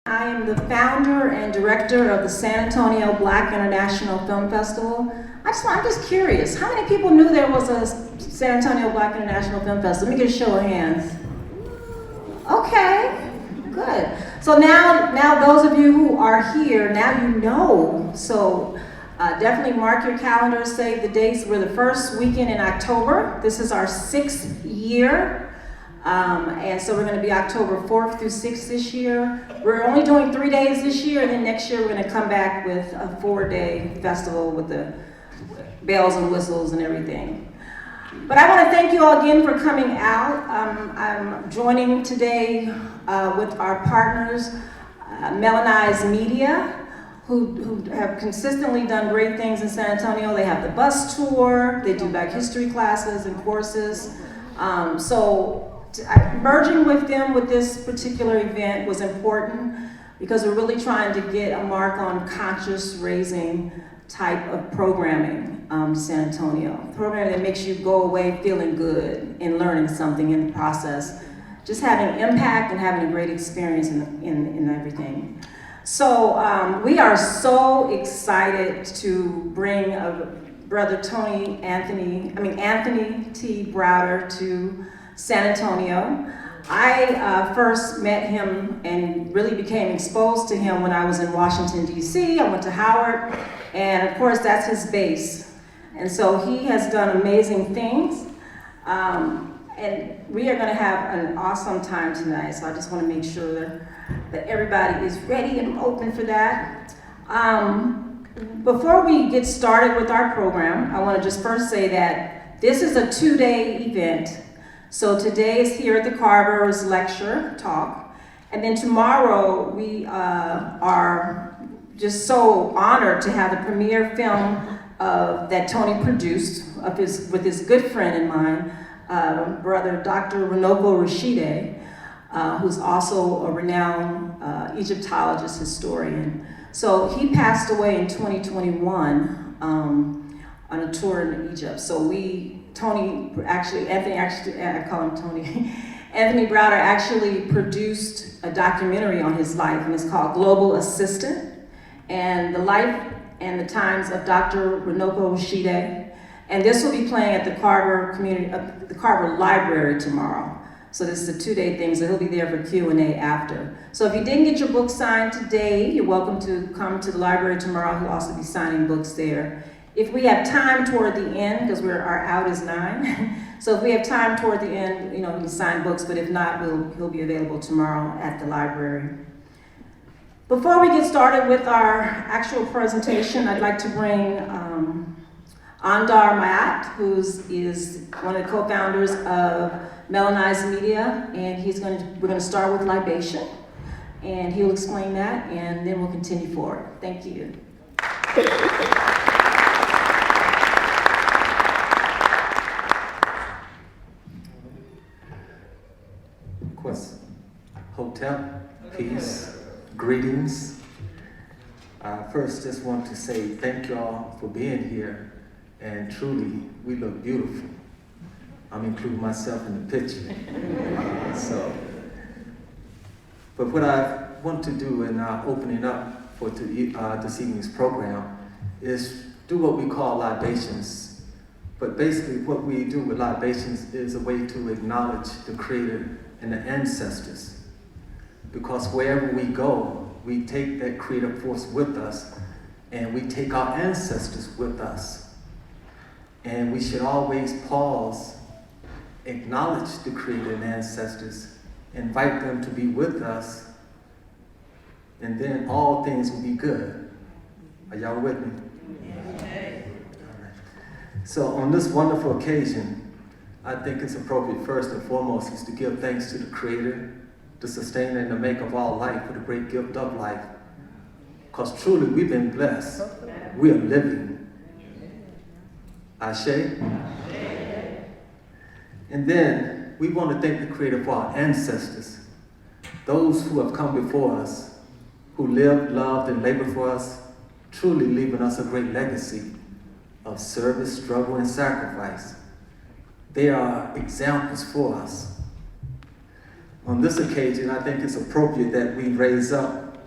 I am the founder and director of the San Antonio Black International Film Festival. I'm just curious, how many people knew there was a San Antonio Black International Film Festival? Let me get a show of hands. Okay, good. So now those of you who are here, now you know. So definitely mark your calendars, save the dates. We're the first weekend in October. This is our 6th year. And so we're going to be October 4th through 6th this year. We're only doing 3 days this year, and then next year we're going to come back with a 4-day festival with the bells and whistles and everything. But I want to thank you all again for coming out. I'm joining today with our partners, Melaneyes Media, who have consistently done great things in San Antonio. They have the bus tour, they do Black history classes and courses. Merging with them with this particular event was important because we're really trying to get a mark on conscious raising type of programming in San Antonio. Programming that makes you go away feeling good and learning something in the process. Just having impact and having a great experience in everything. So we are so excited to bring Brother Anthony T. Browder to San Antonio. I first met him and really became exposed to him when I was in Washington, D.C. I went to Howard, and of course that's his base. And so he has done amazing things. And we are gonna have an awesome time tonight, so I just wanna make sure that everybody is ready and open for that. Before we get started with our program, I wanna just first say that this is a 2-day event. So today is here at the Carver's lecture talk, and then tomorrow we are just so honored to have the premiere film that Tony produced with his good friend and mine, Brother Dr. Runoko Rashide, who's also a renowned Egyptologist historian. So he passed away in 2021 on a tour in Egypt. So Anthony Browder actually produced a documentary on his life, and it's called Global Assistant, and the life and the times of Dr. Runoko Rashide. And this will be playing at the Carver Library tomorrow. So this is a 2-day thing, so he'll be there for Q&A after. So if you didn't get your book signed today, you're welcome to come to the library tomorrow. He'll also be signing books there. If we have time toward the end, because our out is 9, so if we have time toward the end, we can sign books, but if not, he'll be available tomorrow at the library. Before we get started with our actual presentation, I'd like to bring Aundar, who is one of the co-founders of Melaneyes Media, and we're going to start with libation, and he'll explain that, and then we'll continue forward. Thank you. Hotel, peace, greetings. First, just want to say thank you all for being here, and truly, we look beautiful. I'm including myself in the picture. But what I want to do in opening up for this evening's program is do what we call libations. But basically, what we do with libations is a way to acknowledge the Creator and the ancestors. Because wherever we go, we take that creative force with us, and we take our ancestors with us. And we should always pause, acknowledge the Creator and ancestors, invite them to be with us, and then all things will be good. Are y'all with me? Yes. All right. So on this wonderful occasion, I think it's appropriate first and foremost is to give thanks to the Creator, the sustainer and the maker of all life, for the great gift of life. Because truly we've been blessed. We are living. Ashe? And then we want to thank the Creator for our ancestors, those who have come before us, who lived, loved, and labored for us, truly leaving us a great legacy of service, struggle, and sacrifice. They are examples for us. On this occasion, I think it's appropriate that we raise up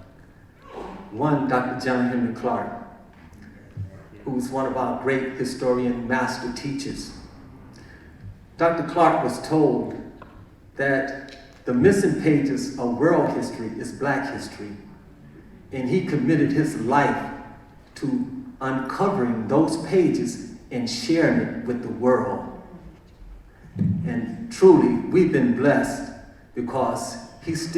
One, Dr. John Henry Clark, who's one of our great historian master teachers. Dr. Clark was told that the missing pages of world history is Black history, and he committed his life to uncovering those pages and sharing it with the world. And truly, we've been blessed because his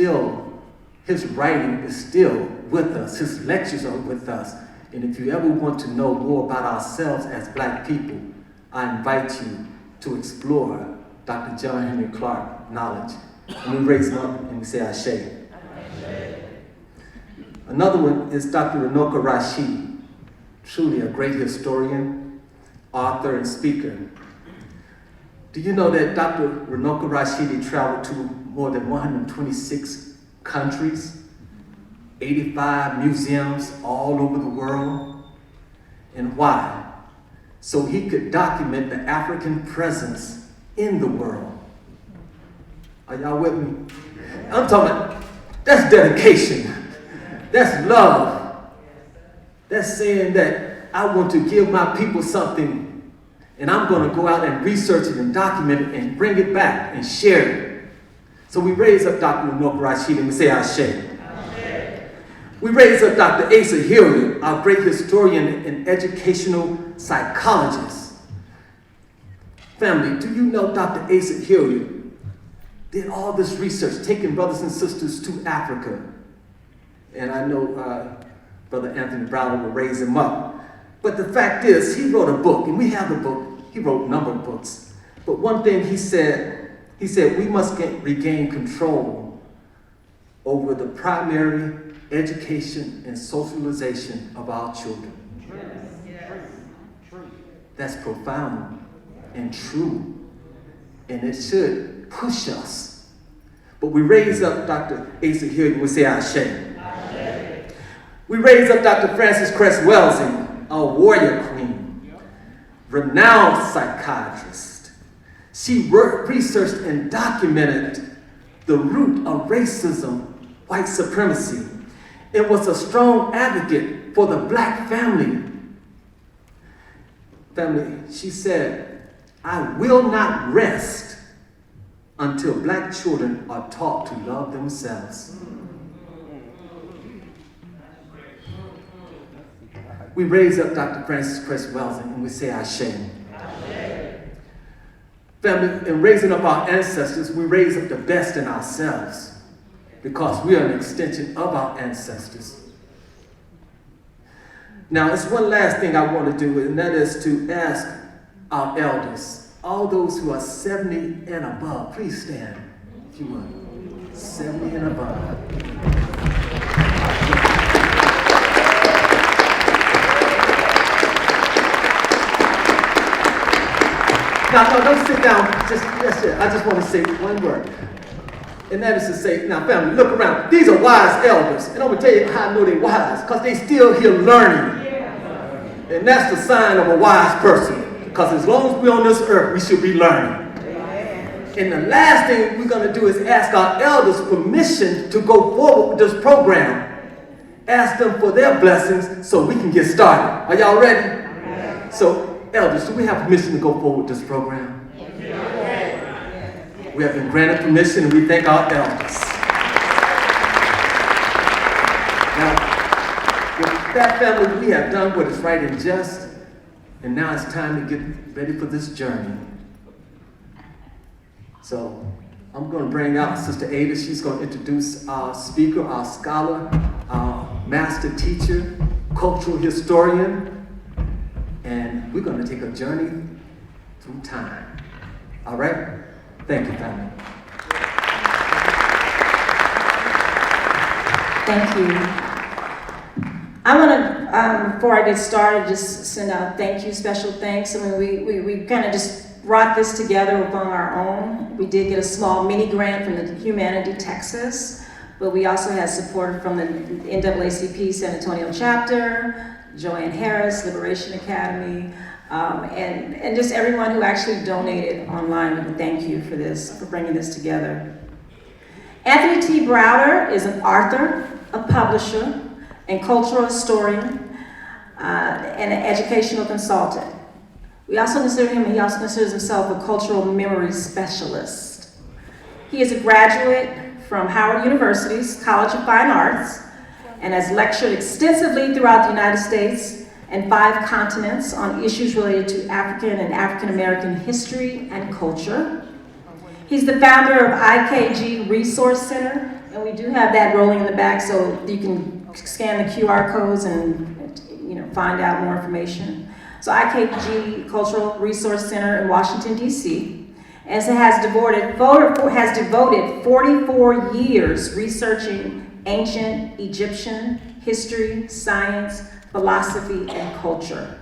writing is still with us, his lectures are with us. And if you ever want to know more about ourselves as Black people, I invite you to explore Dr. John Henry Clark knowledge. And we raise him up and we say Ashe. Another one is Dr. Ranoka Rashid, truly a great historian, author, and speaker. Do you know that Dr. Ranoka Rashid traveled to more than 126 countries, 85 museums all over the world? And why? So he could document the African presence in the world. Are y'all with me? I'm talking about, that's dedication. That's love. That's saying that I want to give my people something, and I'm going to go out and research it and document it and bring it back and share it. So we raise up Dr. Ranoka Rashid and we say Ashe. We raise up Dr. Asa Hilliard, our great historian and educational psychologist. Family, do you know Dr. Asa Hilliard did all this research, taking brothers and sisters to Africa? And I know Brother Anthony Browder will raise him up. But the fact is, he wrote a book, and we have the book. He wrote a number of books. But one thing he said, we must regain control over the primary education and socialization of our children. That's profound and true, and it should push us. But we raise up Dr. Asa Hilliard and we say Ashe. We raise up Dr. Frances Cress Welsing, a warrior queen, renowned psychiatrist. She researched and documented the root of racism, white supremacy, and was a strong advocate for the Black family. She said, I will not rest until Black children are taught to love themselves. We raise up Dr. Frances Cress Welsing and we say Ashe. Family, in raising up our ancestors, we raise up the best in ourselves because we are an extension of our ancestors. Now, there's one last thing I want to do, and that is to ask our elders, all those who are 70 and above, please stand, if you would. 70 and above. Now, don't sit down. I just want to say one word. And that is to say, now family, look around. These are wise elders. And I'm going to tell you how I know they're wise. Because they still here learning. And that's the sign of a wise person. Because as long as we're on this earth, we should be learning. And the last thing we're going to do is ask our elders permission to go forward with this program. Ask them for their blessings so we can get started. Are y'all ready? So, elders, do we have permission to go forward with this program? We have been granted permission, and we thank our elders. Now, with that family, we have done what is right and just, and now it's time to get ready for this journey. So, I'm going to bring out Sister Ada. She's going to introduce our speaker, our scholar, our master teacher, cultural historian, and we're going to take a journey through time. All right? Thank you, family. Thank you. I want to, before I get started, just send out thank you, special thanks. I mean, we kind of just brought this together upon our own. We did get a small mini grant from the Humanity Texas, but we also had support from the NAACP San Antonio chapter, Joanne Harris, Liberation Academy, and just everyone who actually donated online. We thank you for this, for bringing this together. Anthony T. Browder is an author, a publisher, and cultural historian, and an educational consultant. He also considers himself a cultural memory specialist. He is a graduate from Howard University's College of Fine Arts and has lectured extensively throughout the United States and 5 continents on issues related to African and African American history and culture. He's the founder of IKG Resource Center, and we do have that rolling in the back so you can scan the QR codes and find out more information. So IKG Cultural Resource Center in Washington, D.C., and has devoted 44 years researching ancient Egyptian history, science, philosophy, and culture.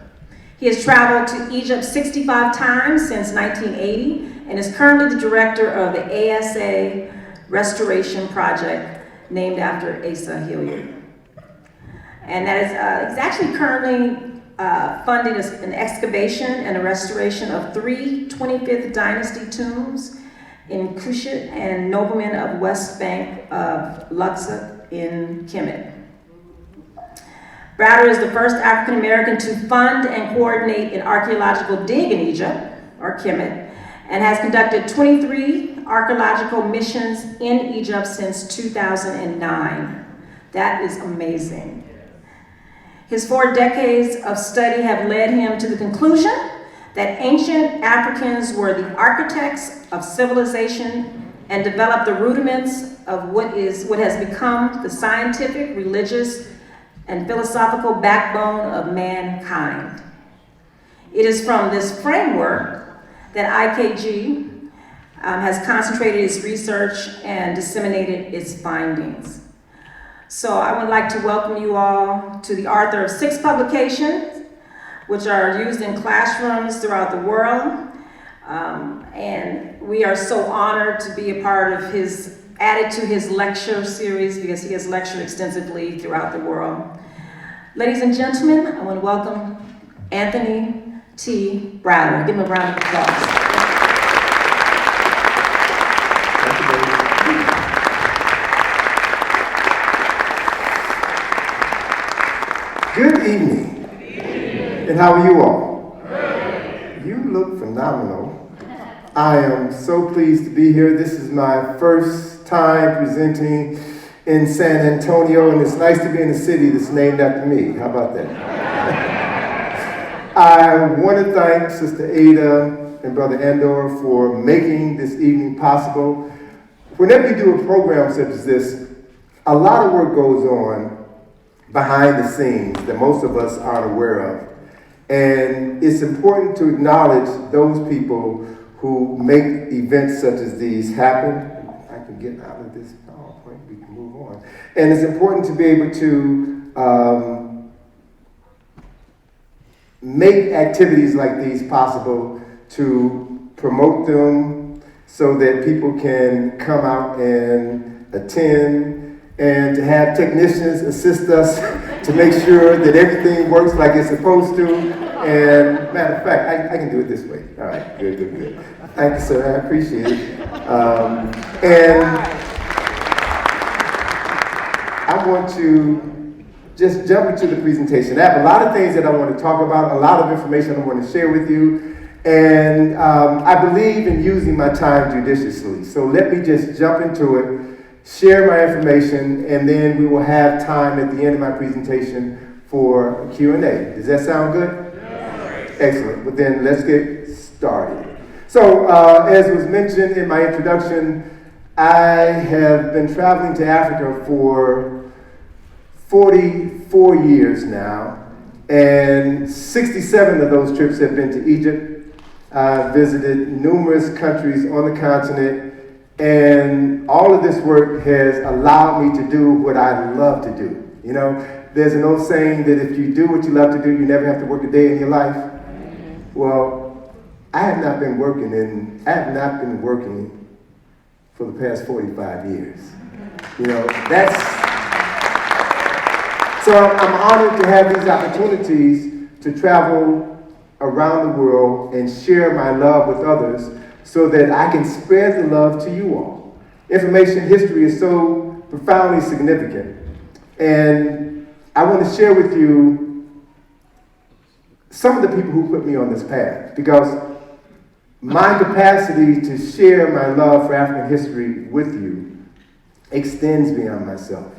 He has traveled to Egypt 65 times since 1980 and is currently the director of the ASA Restoration Project, named after Asa Hilliard. And that is, he's actually currently funding an excavation and a restoration of 3 25th Dynasty tombs in Kushite and noblemen of West Bank of Luxor in Kemet. Browder is the first African American to fund and coordinate an archaeological dig in Egypt, or Kemet, and has conducted 23 archaeological missions in Egypt since 2009. That is amazing. His 4 decades of study have led him to the conclusion that ancient Africans were the architects of civilization and developed the rudiments of what has become the scientific, religious, and philosophical backbone of mankind. It is from this framework that IKG has concentrated its research and disseminated its findings. So I would like to welcome you all to the author of 6 publications, which are used in classrooms throughout the world. And we are so honored to be a part of added to his lecture series because he has lectured extensively throughout the world. Ladies and gentlemen, I want to welcome Anthony T. Browder. Give him a round of applause. Good evening. And how are you all? You look phenomenal. I am so pleased to be here. This is my first time presenting in San Antonio, and it's nice to be in a city that's named after me. How about that? I want to thank Sister Ada and Brother Aundar for making this evening possible. Whenever you do a program such as this, a lot of work goes on behind the scenes that most of us aren't aware of. And it's important to acknowledge those people who make events such as these happen. I can get out of this PowerPoint, we can move on. And it's important to be able to make activities like these possible, to promote them so that people can come out and attend, and to have technicians assist us to make sure that everything works like it's supposed to. And matter of fact, I can do it this way. All right, good. Thank you, sir, I appreciate it. And I want to just jump into the presentation. I have a lot of things that I want to talk about, a lot of information I want to share with you. And I believe in using my time judiciously. So let me just jump into it, share my information, and then we will have time at the end of my presentation for a Q&A. Does that sound good? Yes. Excellent. Well then, let's get started. So, as was mentioned in my introduction, I have been traveling to Africa for 44 years now, and 67 of those trips have been to Egypt. I've visited numerous countries on the continent, and all of this work has allowed me to do what I love to do. You know, there's an old saying that if you do what you love to do, you never have to work a day in your life. Well, I have not been working for the past 45 years. You know, so I'm honored to have these opportunities to travel around the world and share my love with others so that I can spread the love to you all. Information history is so profoundly significant. And I want to share with you some of the people who put me on this path, because my capacity to share my love for African history with you extends beyond myself.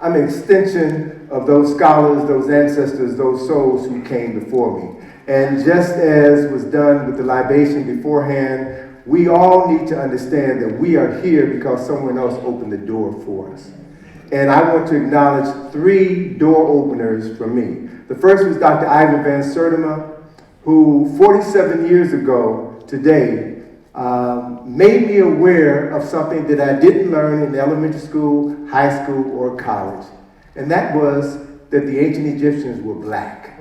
I'm an extension of those scholars, those ancestors, those souls who came before me. And just as was done with the libation beforehand, we all need to understand that we are here because someone else opened the door for us. And I want to acknowledge 3 door openers for me. The first was Dr. Ivan Van Sertima, who 47 years ago today made me aware of something that I didn't learn in elementary school, high school, or college. And that was that the ancient Egyptians were black.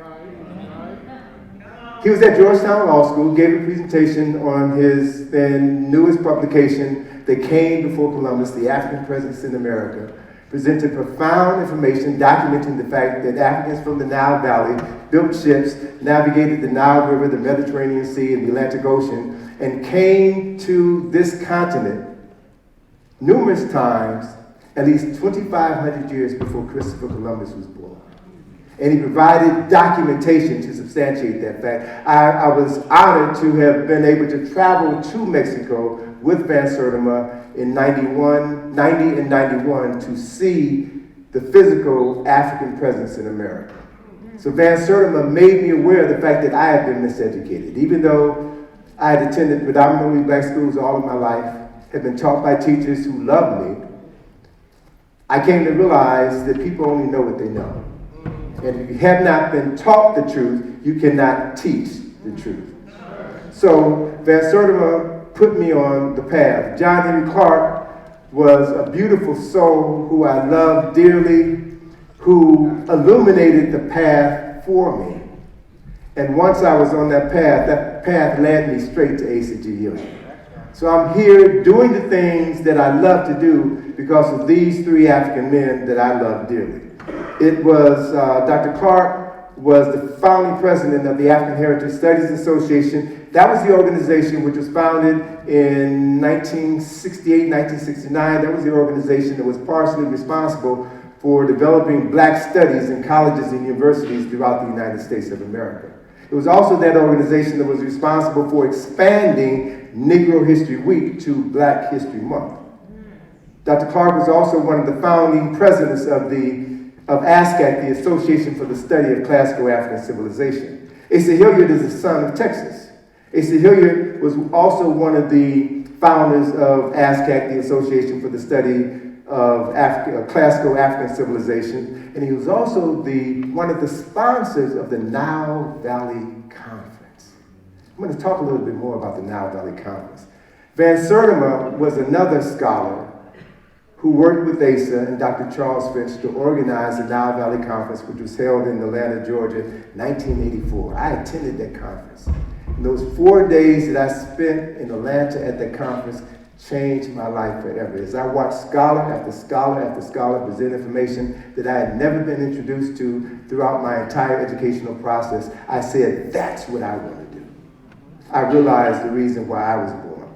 He was at Georgetown Law School, gave a presentation on his then newest publication that came before Columbus, The African Presence in America, presented profound information documenting the fact that Africans from the Nile Valley built ships, navigated the Nile River, the Mediterranean Sea, and the Atlantic Ocean, and came to this continent numerous times, at least 2,500 years before Christopher Columbus was born. And he provided documentation to substantiate that fact. I was honored to have been able to travel to Mexico with Van Sertima in 90 and 91 to see the physical African presence in America. So Van Sertima made me aware of the fact that I had been miseducated. Even though I had attended predominantly black schools all of my life, had been taught by teachers who loved me, I came to realize that people only know what they know. And if you have not been taught the truth, you cannot teach the truth. So Van Sertima put me on the path. John Henry Clark was a beautiful soul who I loved dearly, who illuminated the path for me. And once I was on that path led me straight to Asa G. Hilliard. So I'm here doing the things that I love to do because of these 3 African men that I love dearly. It was, Dr. Clark was the founding president of the African Heritage Studies Association. That was the organization which was founded in 1968, 1969. That was the organization that was partially responsible for developing black studies in colleges and universities throughout the United States of America. It was also that organization that was responsible for expanding Negro History Week to Black History Month. Dr. Clark was also one of the founding presidents of ASCAC, the Association for the Study of Classical African Civilization. Asa Hilliard is the son of Texas. Asa Hilliard was also one of the founders of ASCAC, the Association for the Study of Classical African Civilization, and he was also one of the sponsors of the Nile Valley Conference. I'm going to talk a little bit more about the Nile Valley Conference. Van Sertima was another scholar who worked with Asa and Dr. Charles Finch to organize the Nile Valley Conference, which was held in Atlanta, Georgia, 1984. I attended that conference. And those 4 days that I spent in Atlanta at that conference changed my life forever. As I watched scholar after scholar after scholar present information that I had never been introduced to throughout my entire educational process, I said, that's what I want to do. I realized the reason why I was born.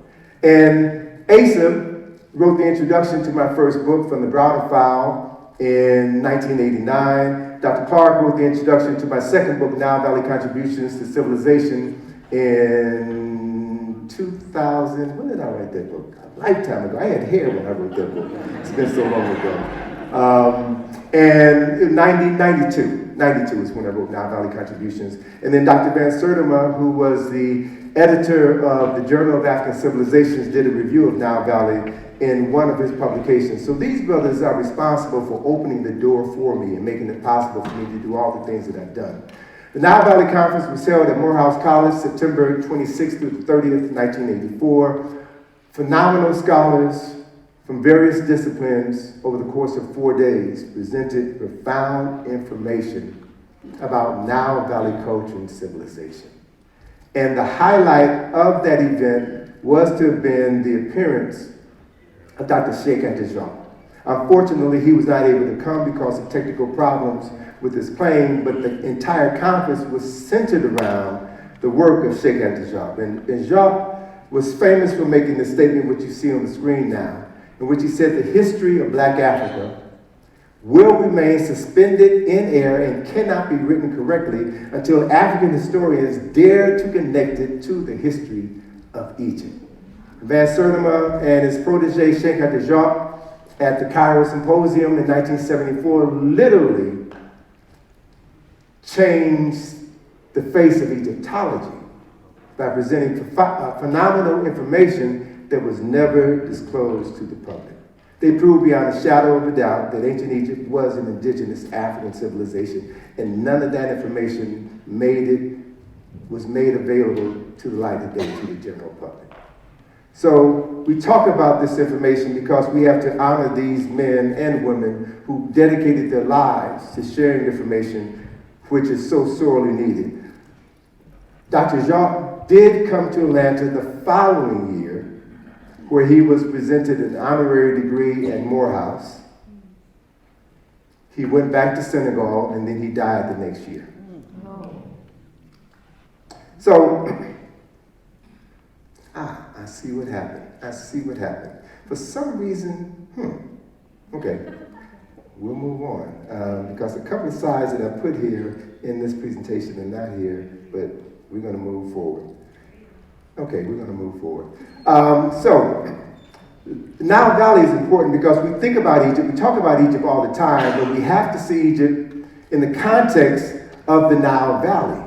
And Asa wrote the introduction to my first book, From the Browder File, in 1989. Dr. Clark wrote the introduction to my second book, Nile Valley Contributions to Civilization, in 2000. When did I write that book? A lifetime ago. I had hair when I wrote that book. It's been so long ago. And in 92 is when I wrote Nile Valley Contributions. And then Dr. Van Sertima, who was the editor of the Journal of African Civilizations, did a review of Nile Valley in one of his publications. So these brothers are responsible for opening the door for me and making it possible for me to do all the things that I've done. The Nile Valley Conference was held at Morehouse College, September 26th through the 30th, 1984. Phenomenal scholars from various disciplines over the course of 4 days presented profound information about Nile Valley culture and civilization. And the highlight of that event was to have been the appearance of Dr. Sheikh Anta. Unfortunately, he was not able to come because of technical problems with his plane, but the entire conference was centered around the work of Sheikh Anta. And Jacques was famous for making the statement which you see on the screen now, in which he said the history of Black Africa will remain suspended in air and cannot be written correctly until African historians dare to connect it to the history of Egypt. Van Sertima and his protege Sheikh Jacques at the Cairo Symposium in 1974 literally changed the face of Egyptology by presenting phenomenal information that was never disclosed to the public. They proved beyond a shadow of a doubt that ancient Egypt was an indigenous African civilization, and none of that information was made available to the light of day to the general public. So we talk about this information because we have to honor these men and women who dedicated their lives to sharing information which is so sorely needed. Dr. Jacques did come to Atlanta the following year, where he was presented an honorary degree at Morehouse. He went back to Senegal, and then he died the next year. So, I see what happened. I see what happened. For some reason, okay, we'll move on. Because a couple of slides that I put here in this presentation are not here, but we're going to move forward. Okay, we're going to move forward. So, Nile Valley is important because we think about Egypt, we talk about Egypt all the time, but we have to see Egypt in the context of the Nile Valley.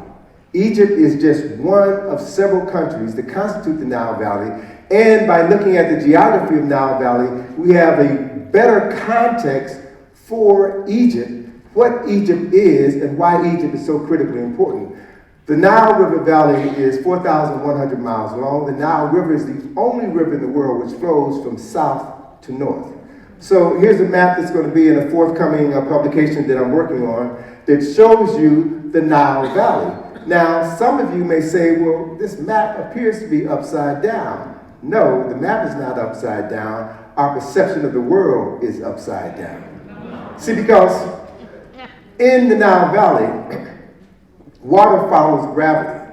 Egypt is just one of several countries that constitute the Nile Valley, and by looking at the geography of Nile Valley, we have a better context for Egypt, what Egypt is, and why Egypt is so critically important. The Nile River Valley is 4,100 miles long. The Nile River is the only river in the world which flows from south to north. So here's a map that's going to be in a forthcoming publication that I'm working on that shows you the Nile Valley. Now, some of you may say, well, this map appears to be upside down. No, the map is not upside down. Our perception of the world is upside down. See, because in the Nile Valley, water follows gravity,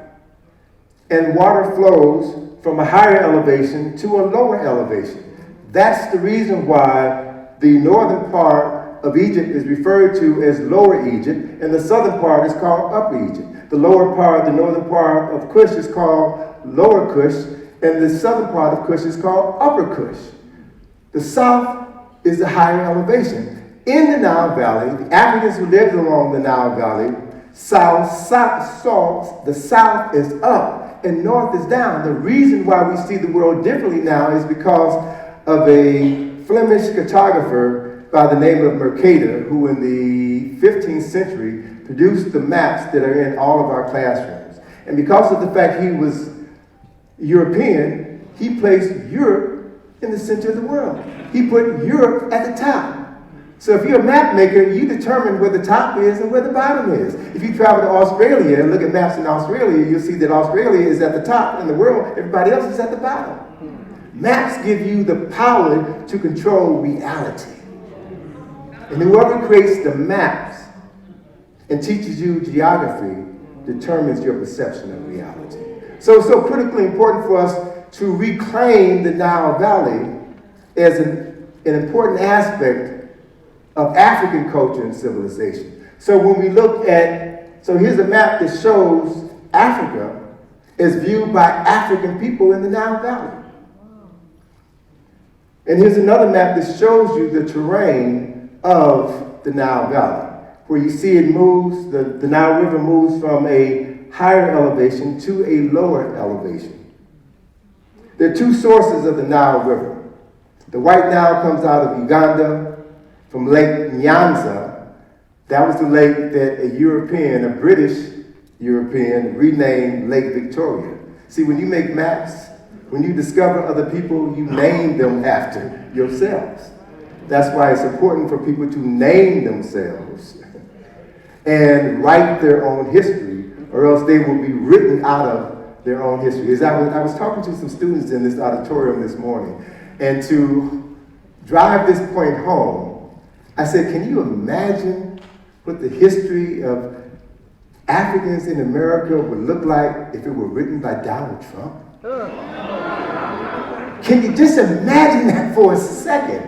and water flows from a higher elevation to a lower elevation. That's the reason why the northern part of Egypt is referred to as Lower Egypt, and the southern part is called Upper Egypt. The lower part, the northern part of Kush is called Lower Kush, and the southern part of Kush is called Upper Kush. The south is the higher elevation. In the Nile Valley, the Africans who lived along the Nile Valley, the south is up and north is down. The reason why we see the world differently now is because of a Flemish cartographer by the name of Mercator, who in the 15th century produced the maps that are in all of our classrooms. And because of the fact he was European, he placed Europe in the center of the world. He put Europe at the top. So if you're a map maker, you determine where the top is and where the bottom is. If you travel to Australia and look at maps in Australia, you'll see that Australia is at the top in the world, everybody else is at the bottom. Maps give you the power to control reality. And whoever creates the maps and teaches you geography determines your perception of reality. So it's so critically important for us to reclaim the Nile Valley as an important aspect of African culture and civilization. So when we look at, so here's a map that shows Africa as viewed by African people in the Nile Valley. And here's another map that shows you the terrain of the Nile Valley, where you see it moves, the Nile River moves from a higher elevation to a lower elevation. There are two sources of the Nile River. The White Nile comes out of Uganda, from Lake Nyanza. That was the lake that a British European, renamed Lake Victoria. See, when you make maps, when you discover other people, you name them after yourselves. That's why it's important for people to name themselves and write their own history, or else they will be written out of their own history. As I was talking to some students in this auditorium this morning, and to drive this point home, I said, can you imagine what the history of Africans in America would look like if it were written by Donald Trump? Can you just imagine that for a second?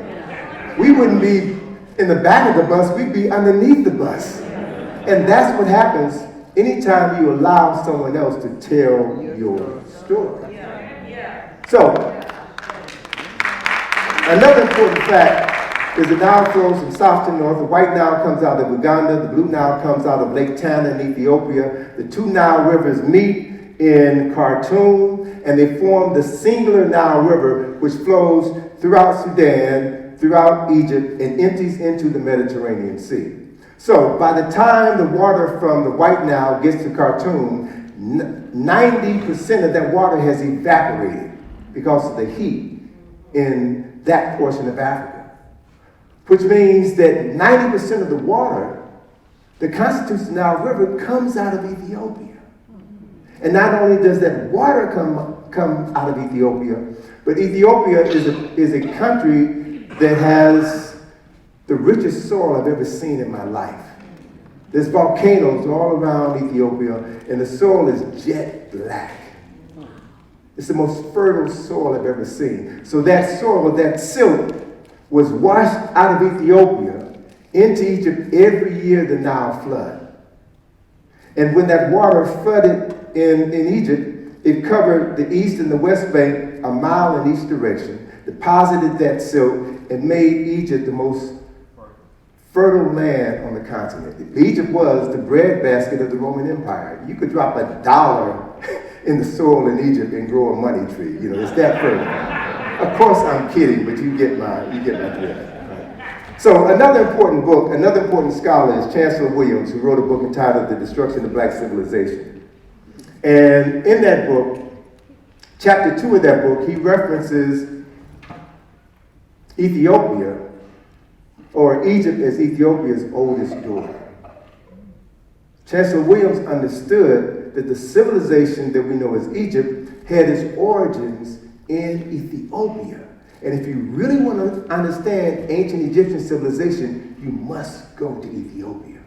We wouldn't be in the back of the bus, we'd be underneath the bus. And that's what happens anytime you allow someone else to tell your story. So, another important fact is the Nile flows from south to north. The White Nile comes out of Uganda. The Blue Nile comes out of Lake Tana in Ethiopia. The two Nile rivers meet in Khartoum, and they form the singular Nile River, which flows throughout Sudan, throughout Egypt, and empties into the Mediterranean Sea. So by the time the water from the White Nile gets to Khartoum, 90% of that water has evaporated because of the heat in that portion of Africa, which means that 90% of the water that constitutes the Nile River comes out of Ethiopia. And not only does that water come out of Ethiopia, but Ethiopia is a country that has the richest soil I've ever seen in my life. There's volcanoes all around Ethiopia, and the soil is jet black. It's the most fertile soil I've ever seen. So that soil, that silt, was washed out of Ethiopia into Egypt every year the Nile flood. And when that water flooded in Egypt, it covered the east and the west bank a mile in each direction, deposited that silt, and made Egypt the most fertile land on the continent. Egypt was the breadbasket of the Roman Empire. You could drop $1 in the soil in Egypt and grow a money tree. You know, it's that fertile. Of course, I'm kidding, but you get my drift. So another important book, another important scholar is Chancellor Williams, who wrote a book entitled The Destruction of Black Civilization. And in that book, chapter 2 of that book, he references Ethiopia, or Egypt, as Ethiopia's oldest daughter. Chancellor Williams understood that the civilization that we know as Egypt had its origins in Ethiopia. And if you really want to understand ancient Egyptian civilization, you must go to Ethiopia.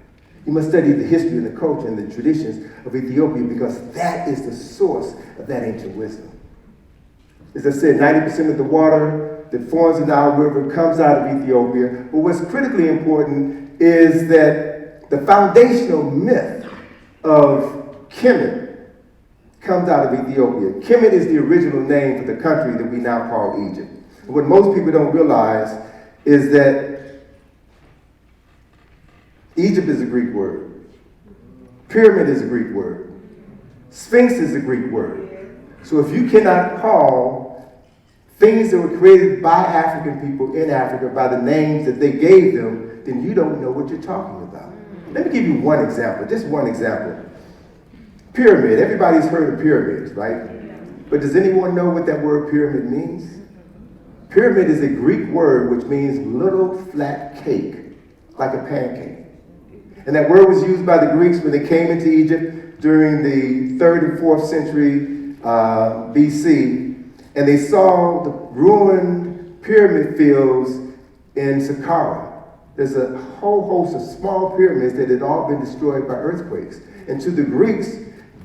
You must study the history and the culture and the traditions of Ethiopia, because that is the source of that ancient wisdom. As I said, 90% of the water that forms the Nile River comes out of Ethiopia. But what's critically important is that the foundational myth of Kemet comes out of Ethiopia. Kemet is the original name for the country that we now call Egypt. And what most people don't realize is that Egypt is a Greek word. Pyramid is a Greek word. Sphinx is a Greek word. So if you cannot call things that were created by African people in Africa by the names that they gave them, then you don't know what you're talking about. Let me give you one example, just one example. Pyramid, everybody's heard of pyramids, right? But does anyone know what that word pyramid means? Pyramid is a Greek word which means little flat cake, like a pancake. And that word was used by the Greeks when they came into Egypt during the 3rd and 4th century BC. And they saw the ruined pyramid fields in Saqqara. There's a whole host of small pyramids that had all been destroyed by earthquakes. And to the Greeks,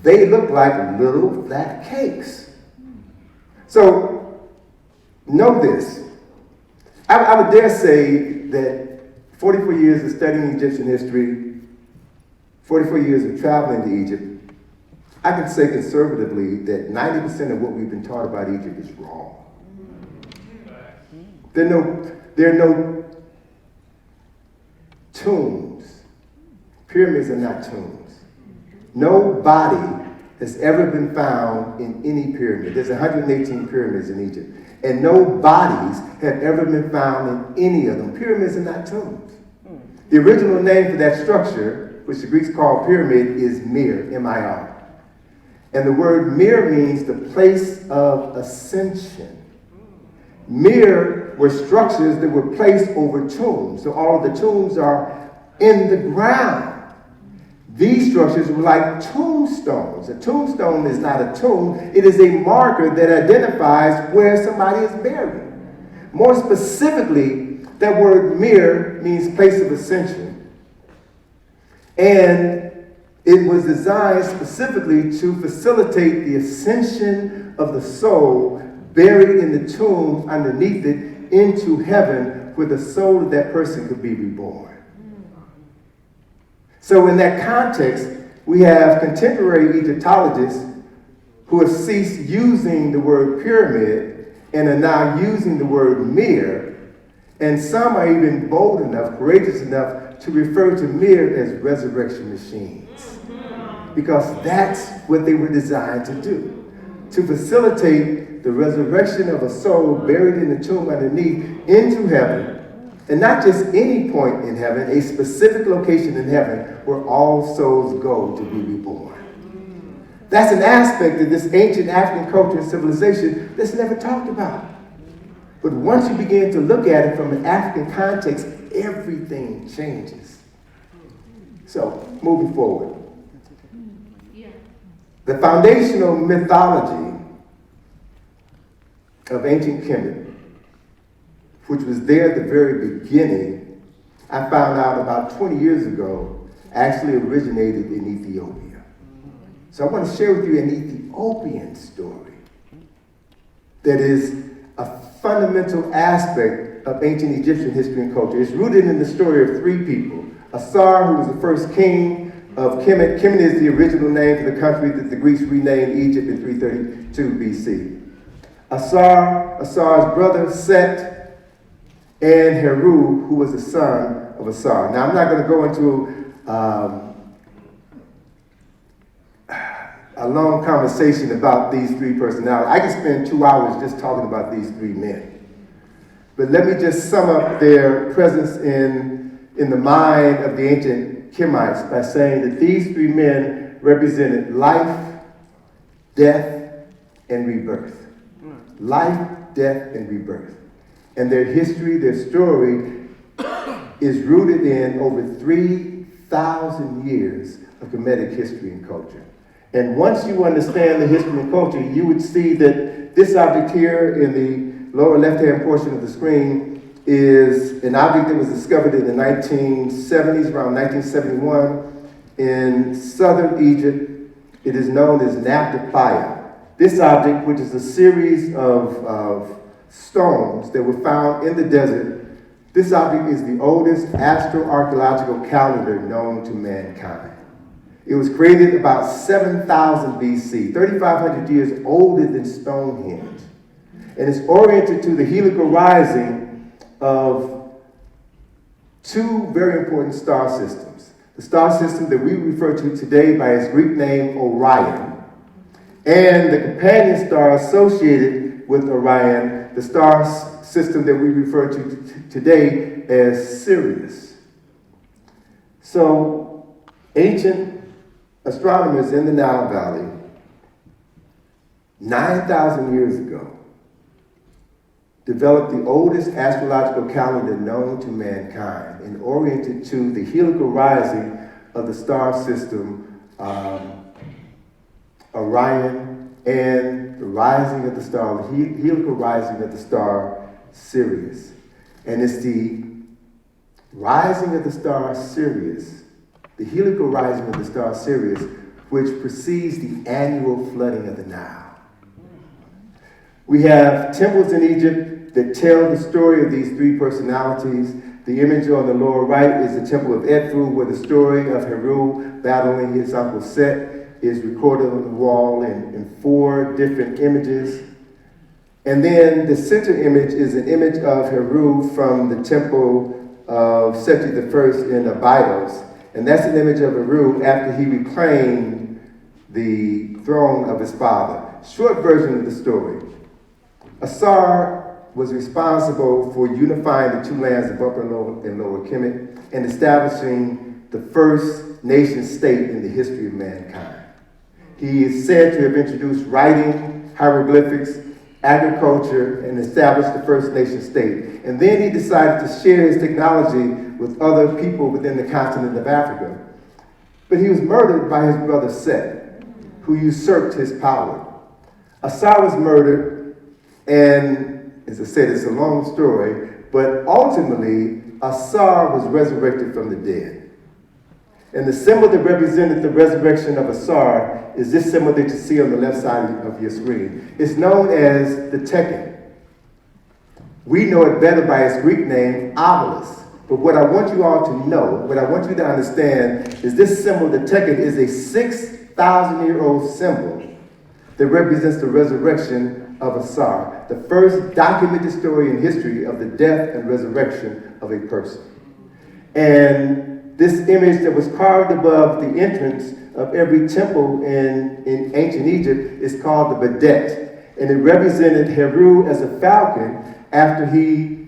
they looked like little flat cakes. So, know this. I would dare say that 44 years of studying Egyptian history, 44 years of traveling to Egypt, I can say conservatively that 90% of what we've been taught about Egypt is wrong. There are no tombs. Pyramids are not tombs. No body has ever been found in any pyramid. There's 118 pyramids in Egypt. And no bodies have ever been found in any of them. Pyramids are not tombs. The original name for that structure, which the Greeks call pyramid, is Mir, M-I-R. And the word Mir means the place of ascension. Mir were structures that were placed over tombs. So all of the tombs are in the ground. These structures were like tombstones. A tombstone is not a tomb. It is a marker that identifies where somebody is buried. More specifically, that word Mir means place of ascension. And it was designed specifically to facilitate the ascension of the soul buried in the tomb underneath it into heaven where the soul of that person could be reborn. So in that context, we have contemporary Egyptologists who have ceased using the word pyramid and are now using the word mir, and some are even bold enough, courageous enough to refer to mir as resurrection machines, because that's what they were designed to do, to facilitate the resurrection of a soul buried in the tomb underneath into heaven. And not just any point in heaven, a specific location in heaven where all souls go to be reborn. That's an aspect of this ancient African culture and civilization that's never talked about. But once you begin to look at it from an African context, everything changes. So, moving forward. The foundational mythology of ancient Kemet, which was there at the very beginning, I found out about 20 years ago, actually originated in Ethiopia. So I want to share with you an Ethiopian story that is a fundamental aspect of ancient Egyptian history and culture. It's rooted in the story of three people. Asar, who was the first king of Kemet. Kemet is the original name for the country that the Greeks renamed Egypt in 332 BC. Asar's brother Set, and Heru, who was the son of Asar. Now, I'm not going to go into a long conversation about these three personalities. I can spend 2 hours just talking about these three men. But let me just sum up their presence in the mind of the ancient Kemites by saying that these three men represented life, death, and rebirth. Life, death, and rebirth. And their history, their story, is rooted in over 3,000 years of Kemetic history and culture. And once you understand the history and culture, you would see that this object here in the lower left-hand portion of the screen is an object that was discovered in the 1970s, around 1971, in southern Egypt. It is known as Naphtha Playa. This object, which is a series of stones that were found in the desert, this object is the oldest astroarchaeological calendar known to mankind. It was created about 7,000 BC, 3,500 years older than Stonehenge. And it's oriented to the heliacal rising of two very important star systems. The star system that we refer to today by its Greek name Orion, and the companion star associated with Orion, the star system that we refer to today as Sirius. So, ancient astronomers in the Nile Valley, 9,000 years ago, developed the oldest astrological calendar known to mankind and oriented to the heliacal rising of the star system Orion and the rising of the star, the heliacal rising of the star Sirius. And it's the rising of the star Sirius, the heliacal rising of the star Sirius, which precedes the annual flooding of the Nile. We have temples in Egypt that tell the story of these three personalities. The image on the lower right is the temple of Edfu, where the story of Heru battling his uncle Set is recorded on the wall in 4 different images. And then the center image is an image of Heru from the temple of Seti I in Abydos. And that's an image of Heru after he reclaimed the throne of his father. Short version of the story. Asar was responsible for unifying the two lands of Upper and Lower Kemet and establishing the first nation state in the history of mankind. He is said to have introduced writing, hieroglyphics, agriculture, and established the first nation state. And then he decided to share his technology with other people within the continent of Africa. But he was murdered by his brother Set, who usurped his power. Asar was murdered, and as I said, it's a long story, but ultimately, Asar was resurrected from the dead. And the symbol that represented the resurrection of Asar is this symbol that you see on the left side of your screen. It's known as the Tekken. We know it better by its Greek name, obelisk. But what I want you all to know, what I want you to understand, is this symbol, the tekel, is a 6,000-year-old symbol that represents the resurrection of a Tsar, the first documented story in history of the death and resurrection of a person. And this image that was carved above the entrance of every temple in ancient Egypt is called the Badet. And it represented Heru as a falcon after he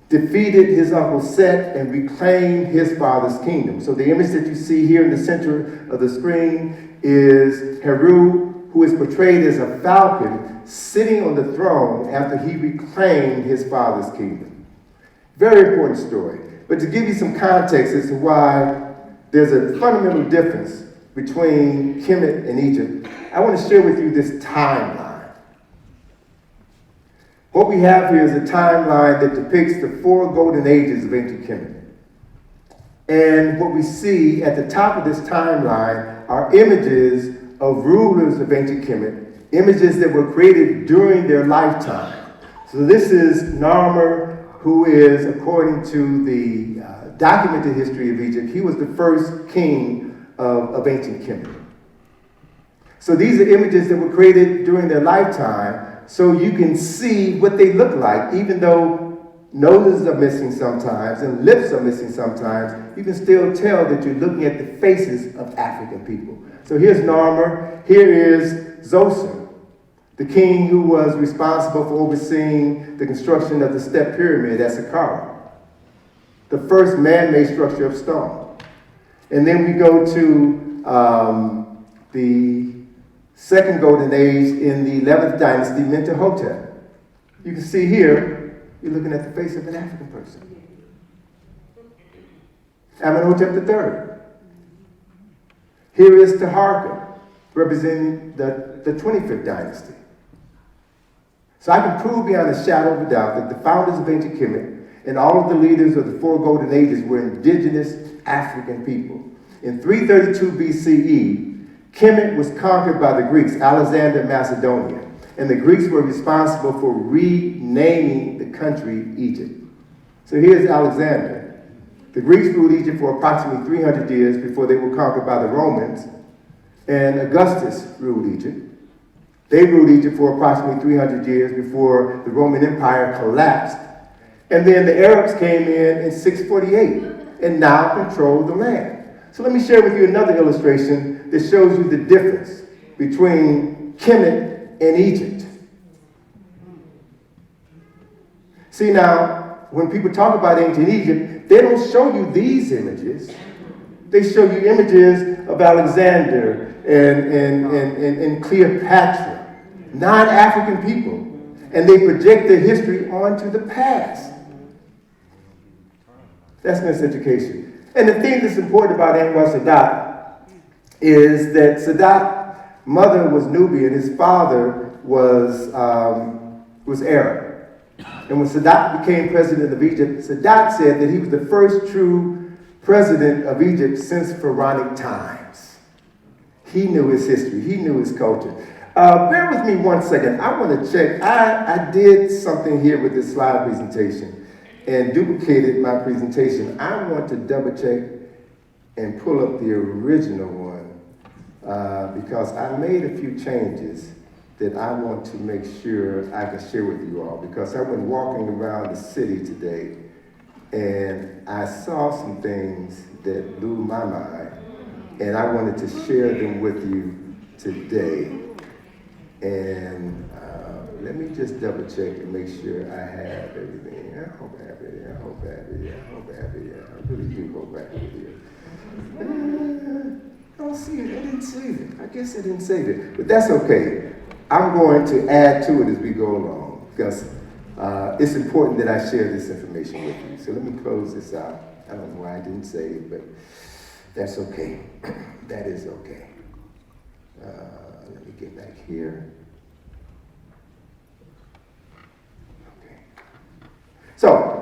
defeated his uncle Set and reclaimed his father's kingdom. So the image that you see here in the center of the screen is Heru, who is portrayed as a falcon sitting on the throne after he reclaimed his father's kingdom. Very important story. But to give you some context as to why there's a fundamental difference between Kemet and Egypt, I want to share with you this timeline. What we have here is a timeline that depicts the 4 golden ages of ancient Kemet. And what we see at the top of this timeline are images of rulers of ancient Kemet, images that were created during their lifetime. So this is Narmer, who is, according to the documented history of Egypt, he was the first king of ancient Kemet. So these are images that were created during their lifetime, so you can see what they look like. Even though noses are missing sometimes and lips are missing sometimes, you can still tell that you're looking at the faces of African people. So here's Narmer, here is Zoser, the king who was responsible for overseeing the construction of the step pyramid at Saqqara, the first man-made structure of stone. And then we go to the second golden age in the 11th dynasty, Mentuhotep. You can see here, you're looking at the face of an African person. Amenhotep III. Here is Taharqa, representing the 25th dynasty. So I can prove beyond a shadow of a doubt that the founders of ancient Kemet and all of the leaders of the 4 golden ages were indigenous African people. In 332 BCE, Kemet was conquered by the Greeks, Alexander of Macedonia, and the Greeks were responsible for renaming the country Egypt. So here's Alexander. The Greeks ruled Egypt for approximately 300 years before they were conquered by the Romans, and Augustus ruled Egypt. They ruled Egypt for approximately 300 years before the Roman Empire collapsed, and then the Arabs came in 648 and now control the land. So let me share with you another illustration that shows you the difference between Kemet and Egypt. See now, when people talk about ancient Egypt, they don't show you these images. They show you images of Alexander and Cleopatra, non-African people, and they project their history onto the past. That's miseducation. And the thing that's important about Anwar Sadat is that Sadat's mother was Nubian, his father was Arab. And when Sadat became president of Egypt, Sadat said that he was the first true president of Egypt since pharaonic times. He knew his history, he knew his culture. Bear with me one second. I want to check. I did something here with this slide presentation and duplicated my presentation. I want to double check and pull up the original one because I made a few changes that I want to make sure I can share with you all, because I went walking around the city today and I saw some things that blew my mind, and I wanted to share them with you today. And let me just double check and make sure I have everything. I hope I have it. I hope I have it. I hope I have it. I really do hope I have it here. I don't see it. I didn't save it. I guess I didn't save it. But that's okay. I'm going to add to it as we go along, because it's important that I share this information with you. So let me close this out. I don't know why I didn't save it, but that's okay. That is okay. Let me get back here. So,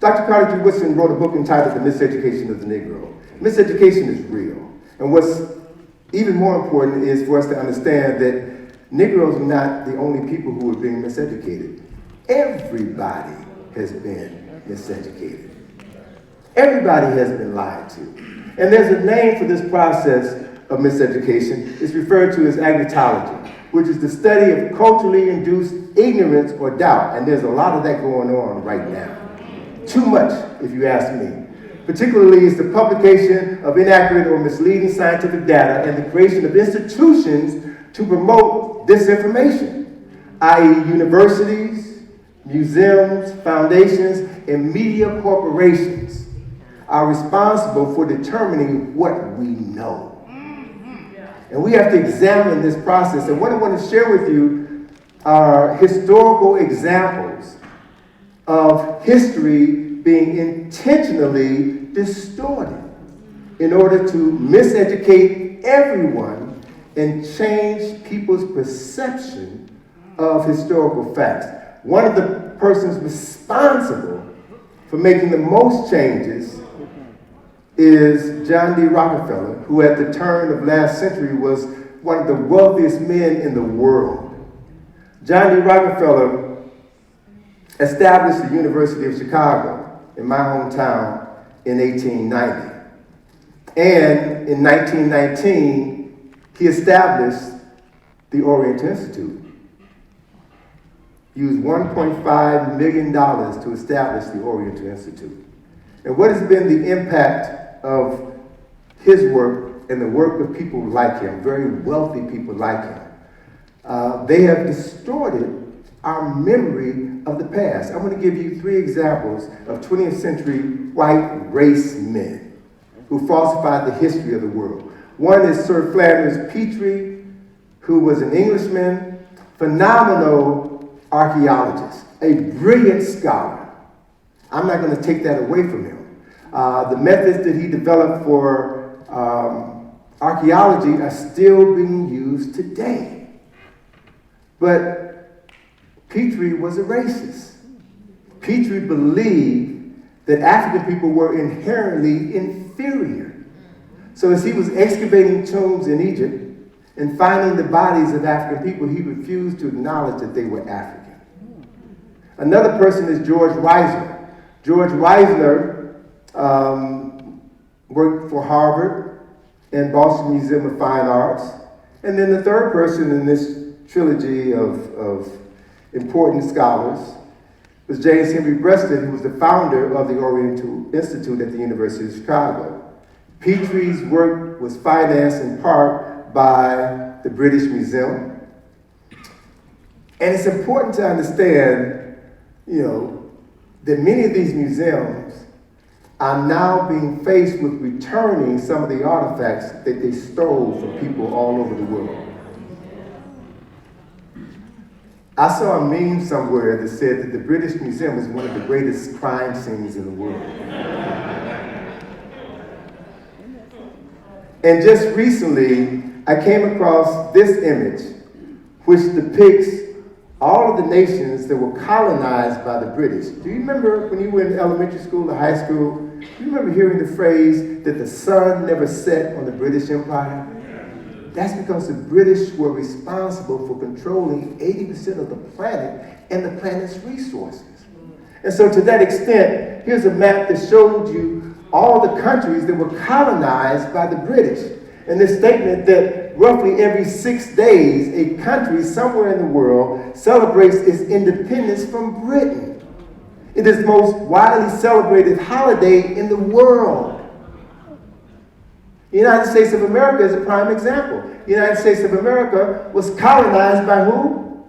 Dr. Carter G. Woodson wrote a book entitled The Miseducation of the Negro. Miseducation is real. And what's even more important is for us to understand that Negroes are not the only people who are being miseducated. Everybody has been miseducated. Everybody has been lied to. And there's a name for this process of miseducation. It's referred to as agnotology, which is the study of culturally induced ignorance or doubt. And there's a lot of that going on right now. Too much, if you ask me. Particularly is the publication of inaccurate or misleading scientific data and the creation of institutions to promote disinformation, i.e. universities, museums, foundations, and media corporations are responsible for determining what we know. And we have to examine this process. And what I want to share with you are historical examples of history being intentionally distorted in order to miseducate everyone and change people's perception of historical facts. One of the persons responsible for making the most changes is John D. Rockefeller, who at the turn of last century was one of the wealthiest men in the world. John D. Rockefeller established the University of Chicago in my hometown in 1890. And in 1919, he established the Oriental Institute. He used $1.5 million to establish the Oriental Institute. And what has been the impact of his work and the work of people like him, very wealthy people like him? They have distorted our memory of the past. I'm going to give you 3 examples of 20th century white race men who falsified the history of the world. One is Sir Flanders Petrie, who was an Englishman, phenomenal archaeologist, a brilliant scholar. I'm not going to take that away from him. The methods that he developed for archaeology are still being used today. But Petrie was a racist. Petrie believed that African people were inherently inferior. So as he was excavating tombs in Egypt and finding the bodies of African people, he refused to acknowledge that they were African. Another person is George Reisner. George Reisner worked for Harvard and Boston Museum of Fine Arts. And then the third person in this trilogy of important scholars was James Henry Breaston, who was the founder of the Oriental Institute at the University of Chicago. Petrie's work was financed in part by the British Museum. And it's important to understand, that many of these museums are now being faced with returning some of the artifacts that they stole from people all over the world. I saw a meme somewhere that said that the British Museum is one of the greatest crime scenes in the world. And just recently, I came across this image, which depicts all of the nations that were colonized by the British. Do you remember when you were in elementary school or high school, do you remember hearing the phrase that the sun never set on the British Empire? That's because the British were responsible for controlling 80% of the planet and the planet's resources. And so to that extent, here's a map that showed you all the countries that were colonized by the British. And this statement that roughly every 6 days, a country somewhere in the world celebrates its independence from Britain. It is the most widely celebrated holiday in the world. The United States of America is a prime example. The United States of America was colonized by who?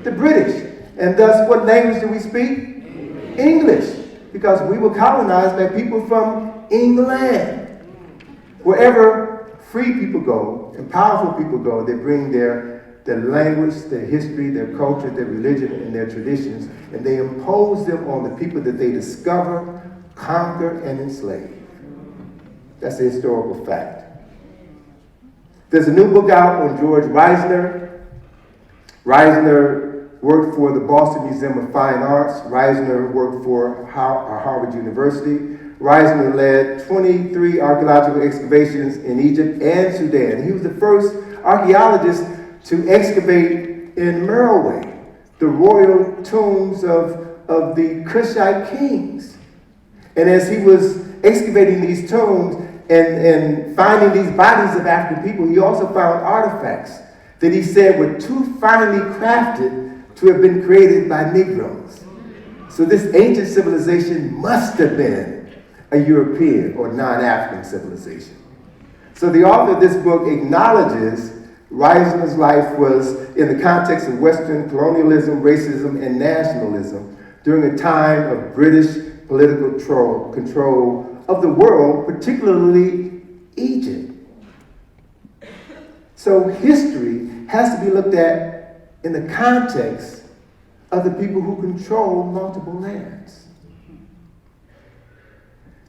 The British. And thus, what language do we speak? English. Because we were colonized by people from England. Wherever free people go and powerful people go, they bring their language, their history, their culture, their religion, and their traditions, and they impose them on the people that they discover, conquer, and enslave. That's a historical fact. There's a new book out on George Reisner. Reisner worked for the Boston Museum of Fine Arts. Reisner worked for Harvard University. Reisner led 23 archaeological excavations in Egypt and Sudan. He was the first archaeologist to excavate in Merowe, the royal tombs of the Cushite kings. And as he was excavating these tombs and finding these bodies of African people, he also found artifacts that he said were too finely crafted to have been created by Negroes. So this ancient civilization must have been a European or non-African civilization. So the author of this book acknowledges Reisner's life was in the context of Western colonialism, racism, and nationalism during a time of British political control of the world, particularly Egypt. So history has to be looked at in the context of the people who control multiple lands.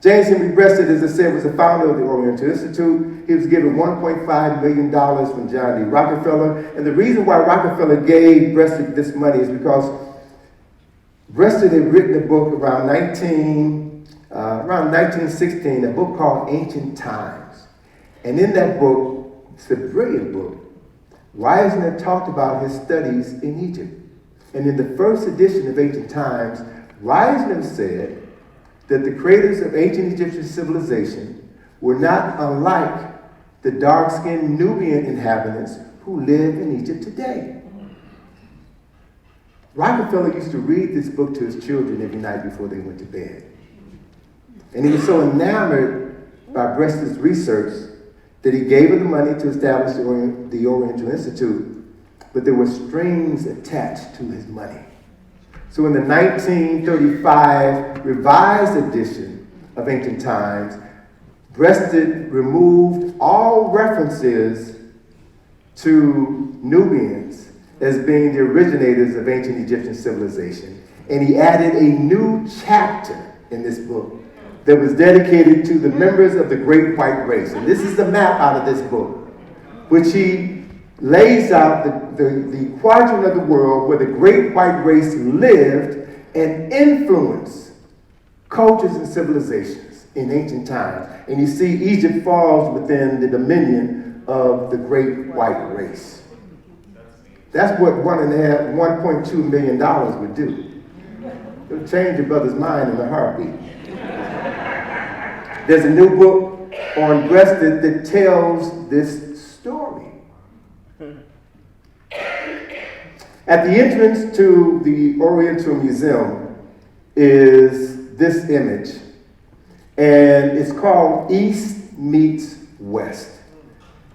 James Henry Breasted, as I said, was the founder of the Oriental Institute. He was given $1.5 million from John D. Rockefeller. And the reason why Rockefeller gave Breasted this money is because Breasted had written a book around 1916, a book called Ancient Times. And in that book, it's a brilliant book, Reisner talked about his studies in Egypt. And in the first edition of Ancient Times, Reisner said that the creators of ancient Egyptian civilization were not unlike the dark-skinned Nubian inhabitants who live in Egypt today. Rockefeller used to read this book to his children every night before they went to bed. And he was so enamored by Breasted's research that he gave her the money to establish the Oriental Institute, but there were strings attached to his money. So in the 1935 revised edition of Ancient Times, Breasted removed all references to Nubians as being the originators of ancient Egyptian civilization. And he added a new chapter in this book that was dedicated to the members of the Great White Race. And this is the map out of this book, which he lays out the quadrant of the world where the Great White Race lived and influenced cultures and civilizations in ancient times. And you see Egypt falls within the dominion of the Great White Race. That's what $1.2 million would do. It'll change your brother's mind in a heartbeat. There's a new book on Breasted that tells this story. At the entrance to the Oriental Museum is this image, and it's called East Meets West.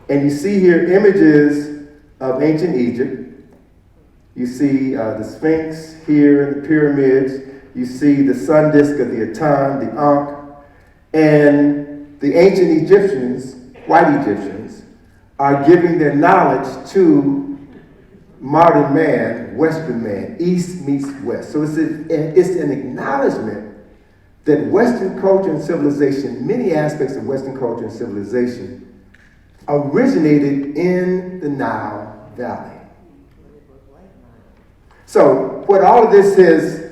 And you see here images of ancient Egypt. You see the Sphinx here in the pyramids. You see the sun disk of the Aten, the Ankh. And the ancient Egyptians, white Egyptians, are giving their knowledge to modern man, Western man. East meets West. So it's an acknowledgement that Western culture and civilization, many aspects of Western culture and civilization, originated in the Nile Valley. So what all of this has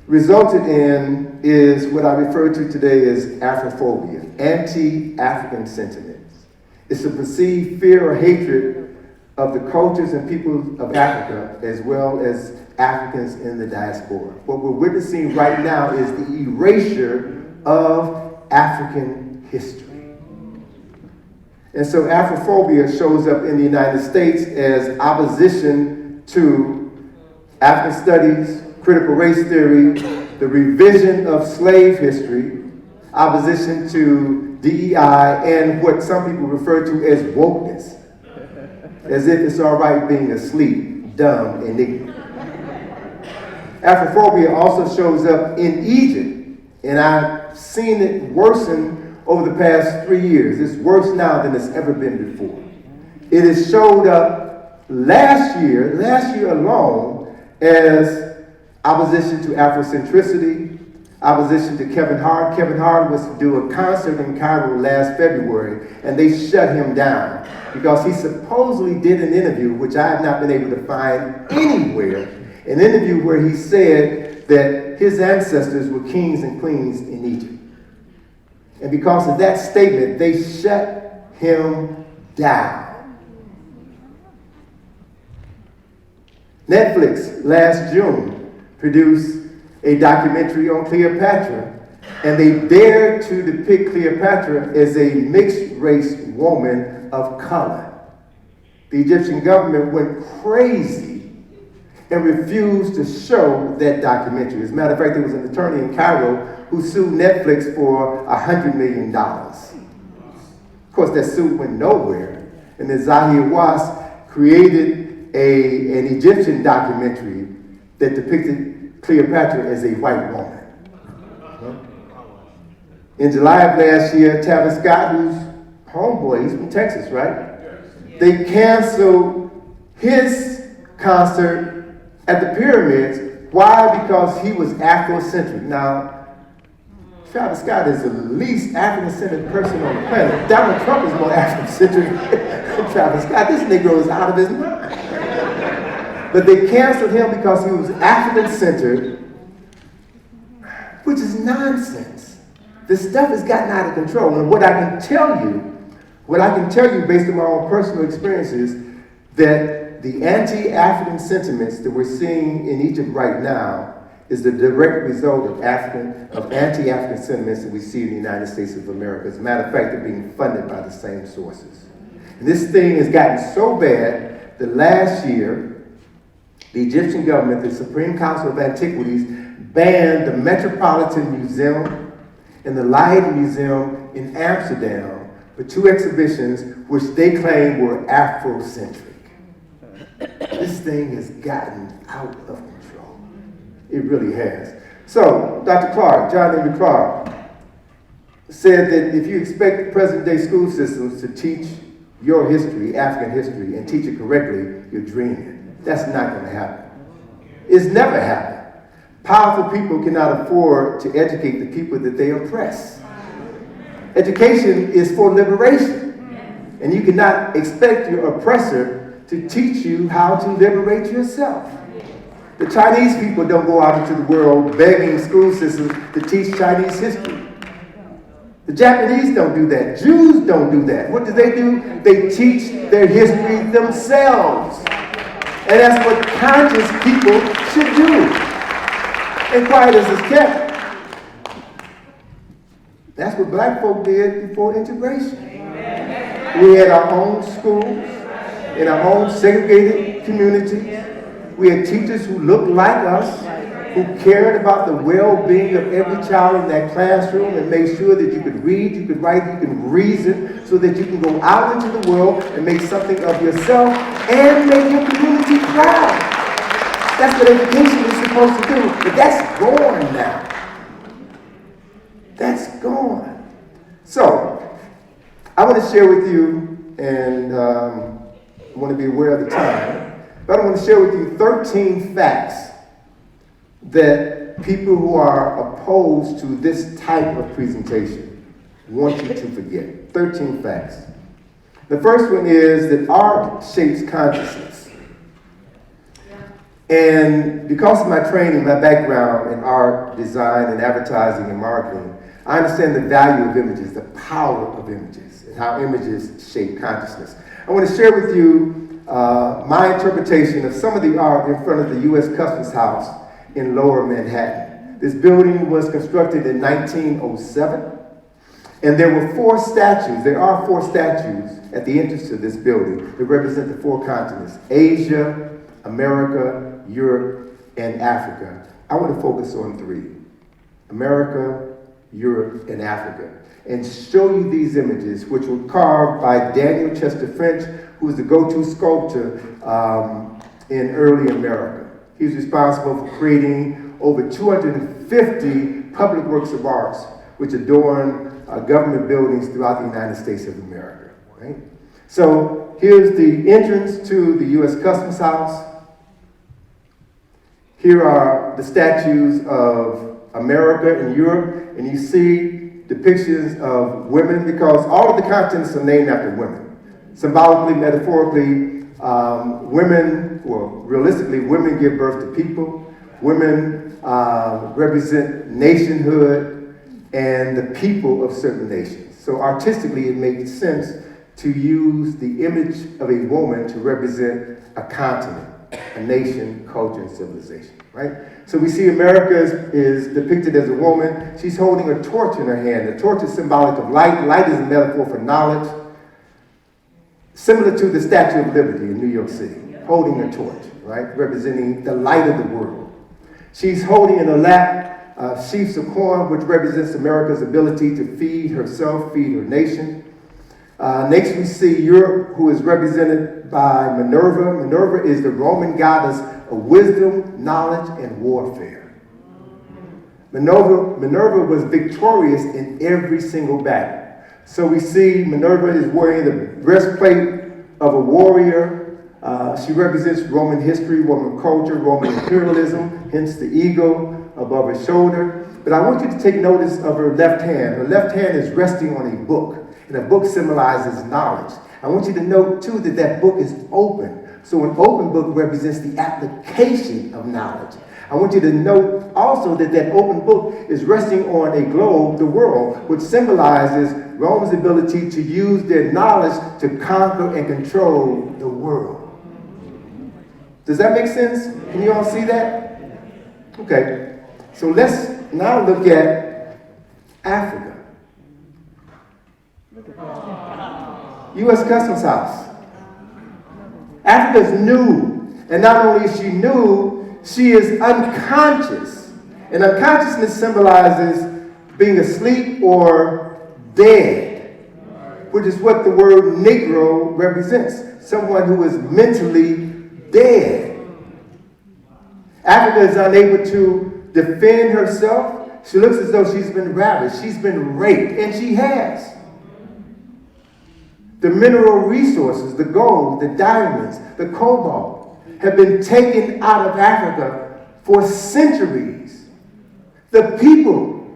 resulted in is what I refer to today as Afrophobia, anti-African sentiments. It's a perceived fear or hatred of the cultures and peoples of Africa, as well as Africans in the diaspora. What we're witnessing right now is the erasure of African history. And so Afrophobia shows up in the United States as opposition to African studies, critical race theory, the revision of slave history, opposition to DEI, and what some people refer to as wokeness, as if it's all right being asleep, dumb, and ignorant. Afrophobia also shows up in Egypt, and I've seen it worsen over the past 3 years. It's worse now than it's ever been before. It has showed up last year alone, as opposition to Afrocentricity, opposition to Kevin Hart. Kevin Hart was to do a concert in Cairo last February, and they shut him down because he supposedly did an interview, which I have not been able to find anywhere, an interview where he said that his ancestors were kings and queens in Egypt. And because of that statement, they shut him down. Netflix last June produced a documentary on Cleopatra, and they dared to depict Cleopatra as a mixed-race woman of color. The Egyptian government went crazy and refused to show that documentary. As a matter of fact, there was an attorney in Cairo who sued Netflix for $100 million. Of course, that suit went nowhere, and then Zahir Was created an Egyptian documentary that depicted Cleopatra as a white woman. In July of last year, Travis Scott, who's homeboy, he's from Texas, right? They canceled his concert at the Pyramids. Why? Because he was Afrocentric. Now, Travis Scott is the least African-centered person on the planet. Donald Trump is more Afrocentric than Travis Scott. This Negro is out of his mind. But they canceled him because he was African-centered, which is nonsense. This stuff has gotten out of control. And what I can tell you based on my own personal experiences, that the anti-African sentiments that we're seeing in Egypt right now is the direct result of anti-African sentiments that we see in the United States of America. As a matter of fact, they're being funded by the same sources. And this thing has gotten so bad that last year, the Egyptian government, the Supreme Council of Antiquities, banned the Metropolitan Museum and the Leiden Museum in Amsterdam for 2 exhibitions which they claim were Afrocentric. This thing has gotten out of control. It really has. So, Dr. Clark, John W. Clark, said that if you expect present-day school systems to teach your history, African history, and teach it correctly, you're dreaming. That's not going to happen. It's never happened. Powerful people cannot afford to educate the people that they oppress. Education is for liberation. And you cannot expect your oppressor to teach you how to liberate yourself. The Chinese people don't go out into the world begging school systems to teach Chinese history. The Japanese don't do that. Jews don't do that. What do? They teach their history themselves. And that's what conscious people should do. And quiet as it's kept. That's what black folk did before integration. We had our own schools, in our own segregated communities. We had teachers who looked like us, who cared about the well-being of every child in that classroom and made sure that you could read, you could write, you can reason, so that you can go out into the world and make something of yourself and make your community proud. That's what education is supposed to do. But that's gone now. That's gone. So, I want to share with you, and I want to be aware of the time, but I want to share with you 13 facts that people who are opposed to this type of presentation want you to forget. 13 facts. The first one is that art shapes consciousness. And because of my training, my background in art, design, and advertising and marketing, I understand the value of images, the power of images, and how images shape consciousness. I want to share with you my interpretation of some of the art in front of the U.S. Customs House in Lower Manhattan. This building was constructed in 1907, and there are 4 statues at the entrance to this building that represent the 4 continents: Asia, America, Europe, and Africa. I want to focus on 3: America, Europe, and Africa, and show you these images, which were carved by Daniel Chester French, who was the go-to sculptor in early America. He was responsible for creating over 250 public works of art, which adorn government buildings throughout the United States of America. Right? So here's the entrance to the U.S. Customs House. Here are the statues of America and Europe, and you see depictions of women, because all of the continents are named after women. Symbolically, metaphorically, realistically, women give birth to people. Women represent nationhood and the people of certain nations. So artistically, it makes sense to use the image of a woman to represent a continent, a nation, culture, and civilization, right? So we see America is depicted as a woman. She's holding a torch in her hand. The torch is symbolic of light. Light is a metaphor for knowledge, similar to the Statue of Liberty in New York City, holding a torch, right, representing the light of the world. She's holding in her lap sheaves of corn, which represents America's ability to feed herself, feed her nation. Next, we see Europe, who is represented by Minerva. Minerva is the Roman goddess of wisdom, knowledge, and warfare. Minerva was victorious in every single battle. So we see Minerva is wearing the breastplate of a warrior. She represents Roman history, Roman culture, Roman imperialism, hence the eagle above her shoulder. But I want you to take notice of her left hand. Her left hand is resting on a book, and a book symbolizes knowledge. I want you to note, too, that that book is open. So an open book represents the application of knowledge. I want you to note also that that open book is resting on a globe, the world, which symbolizes Rome's ability to use their knowledge to conquer and control the world. Does that make sense? Can you all see that? Okay, so let's now look at Africa. U.S. Customs House. Africa is new, and not only is she new, she is unconscious. And unconsciousness symbolizes being asleep or dead, which is what the word Negro represents, someone who is mentally dead. Africa is unable to defend herself. She looks as though she's been ravished, she's been raped, and she has. The mineral resources, the gold, the diamonds, the cobalt, have been taken out of Africa for centuries. The people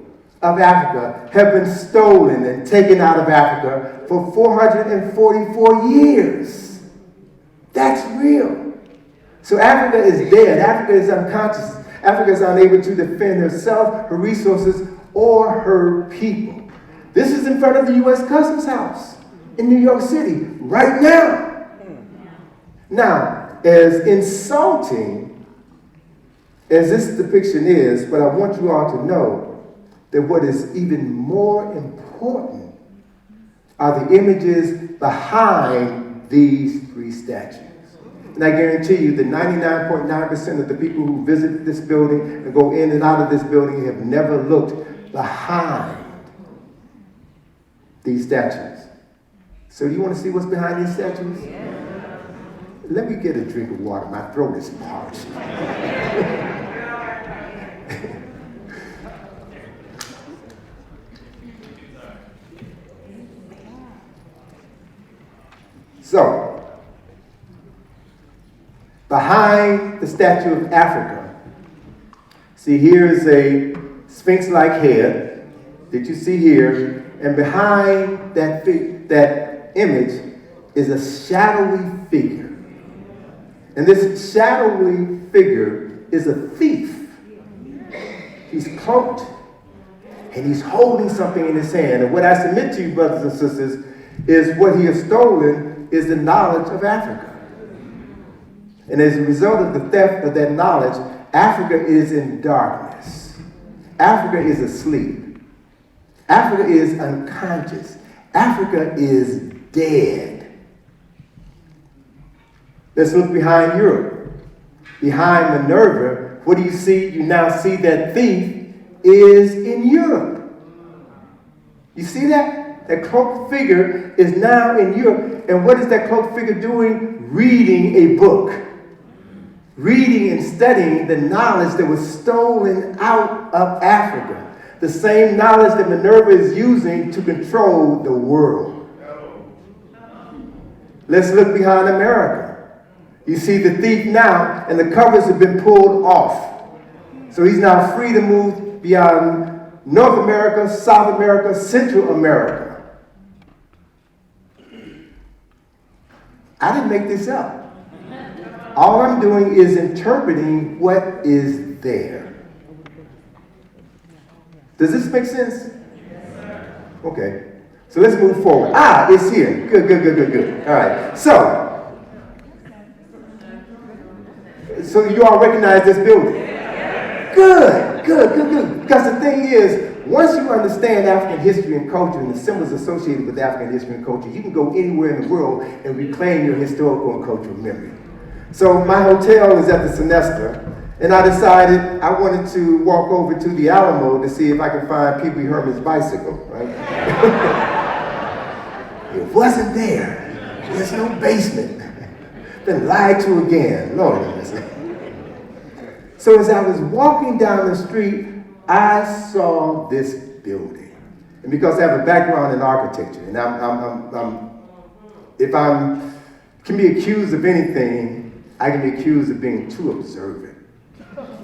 of Africa have been stolen and taken out of Africa for 444 years. That's real. So Africa is dead. Africa is unconscious. Africa is unable to defend herself, her resources, or her people. This is in front of the U.S. Customs House in New York City right now. Now, as insulting as this depiction is, but I want you all to know that what is even more important are the images behind these three statues. And I guarantee you that 99.9% of the people who visit this building and go in and out of this building have never looked behind these statues. So do you want to see what's behind these statues? Yeah. Let me get a drink of water. My throat is parched. So, behind the statue of Africa, see, here is a sphinx-like head that you see here, and behind that image is a shadowy figure. And this shadowy figure is a thief. He's cloaked, and he's holding something in his hand. And what I submit to you, brothers and sisters, is what he has stolen is the knowledge of Africa. And as a result of the theft of that knowledge, Africa is in darkness. Africa is asleep. Africa is unconscious. Africa is dead. Let's look behind Europe. Behind Minerva, what do you see? You now see that thief is in Europe. You see that? That cloaked figure is now in Europe. And what is that cloaked figure doing? Reading a book. Reading and studying the knowledge that was stolen out of Africa. The same knowledge that Minerva is using to control the world. Let's look behind America. You see the thief now, and the covers have been pulled off. So he's now free to move beyond North America, South America, Central America. I didn't make this up. All I'm doing is interpreting what is there. Does this make sense? Okay. So let's move forward. It's here. Good. All right. So, So you all recognize this building? Good, good, good, good. Because the thing is, once you understand African history and culture and the symbols associated with African history and culture, you can go anywhere in the world and reclaim your historical and cultural memory. So my hotel is at the Semester, and I decided I wanted to walk over to the Alamo to see if I could find Pee Wee Herman's bicycle, right? It wasn't there. There's no basement. Been lied to again, Lord. So as I was walking down the street, I saw this building. And because I have a background in architecture, and if I can be accused of anything, I can be accused of being too observant.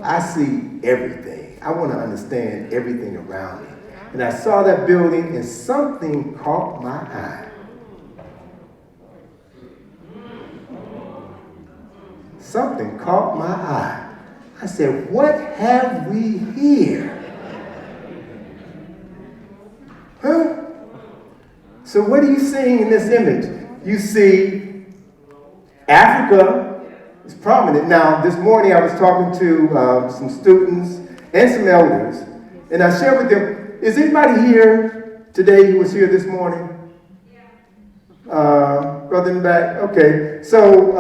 I see everything. I want to understand everything around me. And I saw that building and something caught my eye. Something caught my eye. I said, what have we here? Huh? So what are you seeing in this image? You see Africa is prominent. Now, this morning I was talking to some students and some elders, and I shared with them, is anybody here today who was here this morning? Brother in the back? Okay. So,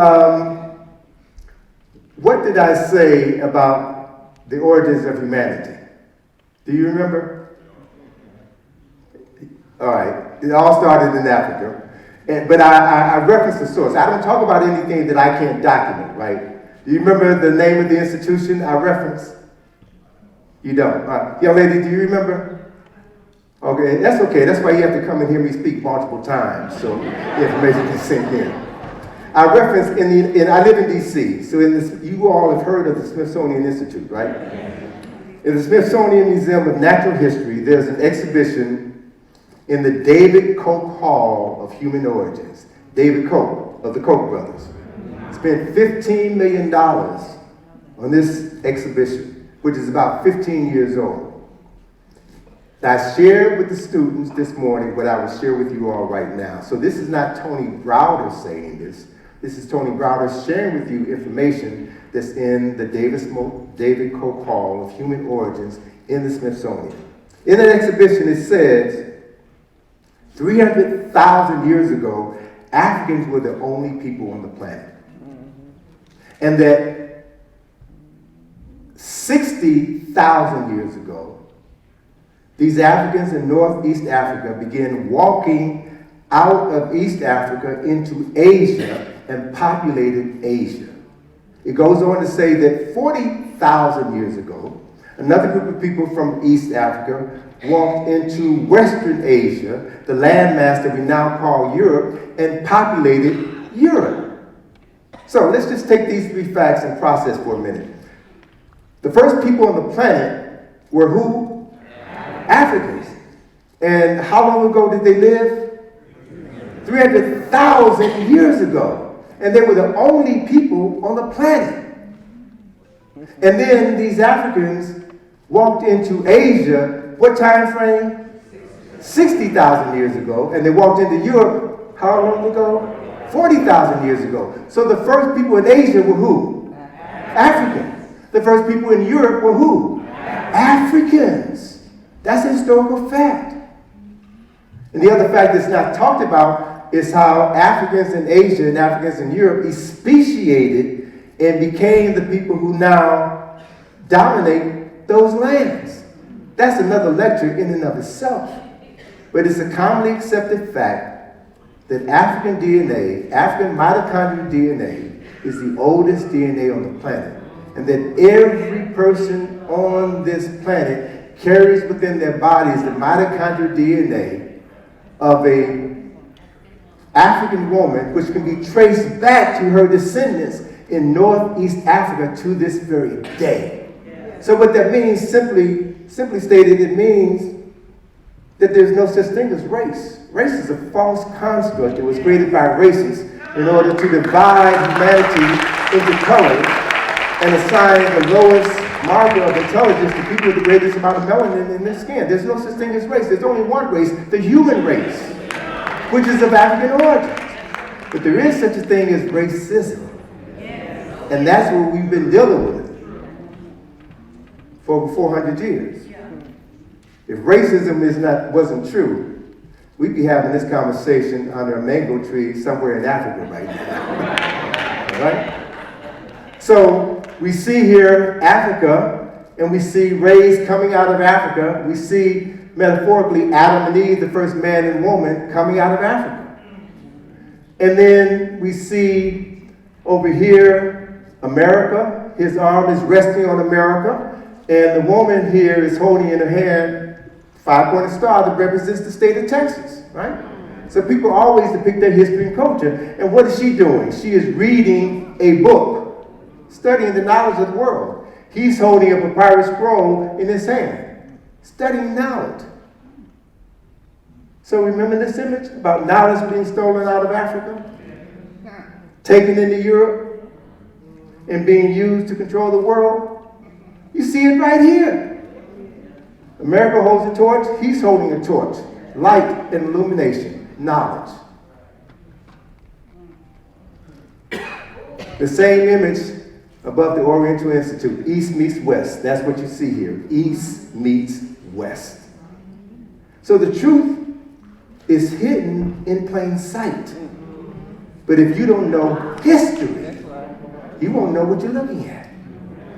what did I say about the origins of humanity? Do you remember? All right. It all started in Africa. But I referenced the source. I don't talk about anything that I can't document, right? Do you remember the name of the institution I referenced? You don't. Young lady, do you remember? Okay, that's okay. That's why you have to come and hear me speak multiple times so the information can sink in. I referenced I live in D.C., so you all have heard of the Smithsonian Institute, right? In the Smithsonian Museum of Natural History, there's an exhibition in the David Koch Hall of Human Origins. David Koch of the Koch brothers spent $15 million on this exhibition, which is about 15 years old. I shared with the students this morning what I will share with you all right now. So this is not Tony Browder saying this. This is Tony Browder sharing with you information that's in the David Koch Hall of Human Origins in the Smithsonian. In that exhibition, it says 300,000 years ago, Africans were the only people on the planet. And that 60,000 years ago, these Africans in Northeast Africa began walking out of East Africa into Asia and populated Asia. It goes on to say that 40,000 years ago, another group of people from East Africa walked into Western Asia, the landmass that we now call Europe, and populated Europe. So let's just take these three facts and process for a minute. The first people on the planet were who? Africans. And how long ago did they live? 300,000 years ago. And they were the only people on the planet. And then these Africans walked into Asia, what time frame? 60,000 years ago. And they walked into Europe, how long ago? 40,000 years ago. So the first people in Asia were who? Africans. The first people in Europe were who? Africans. That's a historical fact. And the other fact that's not talked about is how Africans in Asia and Africans in Europe speciated and became the people who now dominate those lands. That's another lecture in and of itself. But it's a commonly accepted fact that African DNA, African mitochondrial DNA, is the oldest DNA on the planet. And that every person on this planet carries within their bodies the mitochondrial DNA of a African woman, which can be traced back to her descendants in Northeast Africa to this very day. So what that means, simply stated, it means that there's no such thing as race. Race is a false construct that was created by racists in order to divide humanity into colors and assign the lowest marker of intelligence to people with the greatest amount of melanin in their skin. There's no such thing as race. There's only one race, the human race, which is of African origin. But there is such a thing as racism. And that's what we've been dealing with for over 400 years. If racism wasn't true, we'd be having this conversation under a mango tree somewhere in Africa right now. All right? So we see here Africa, and we see race coming out of Africa. We see, metaphorically, Adam and Eve, the first man and woman, coming out of Africa. And then we see over here, America. His arm is resting on America. And the woman here is holding in her hand a 5-pointed star that represents the state of Texas, right? So people always depict their history and culture. And what is she doing? She is reading a book, studying the knowledge of the world. He's holding a papyrus scroll in his hand, studying knowledge. So remember this image about knowledge being stolen out of Africa, taken into Europe, and being used to control the world? You see it right here. America holds a torch, he's holding a torch. Light and illumination, knowledge. The same image above the Oriental Institute, East meets West. That's what you see here, East meets West. So the truth is hidden in plain sight. But if you don't know history, you won't know what you're looking at.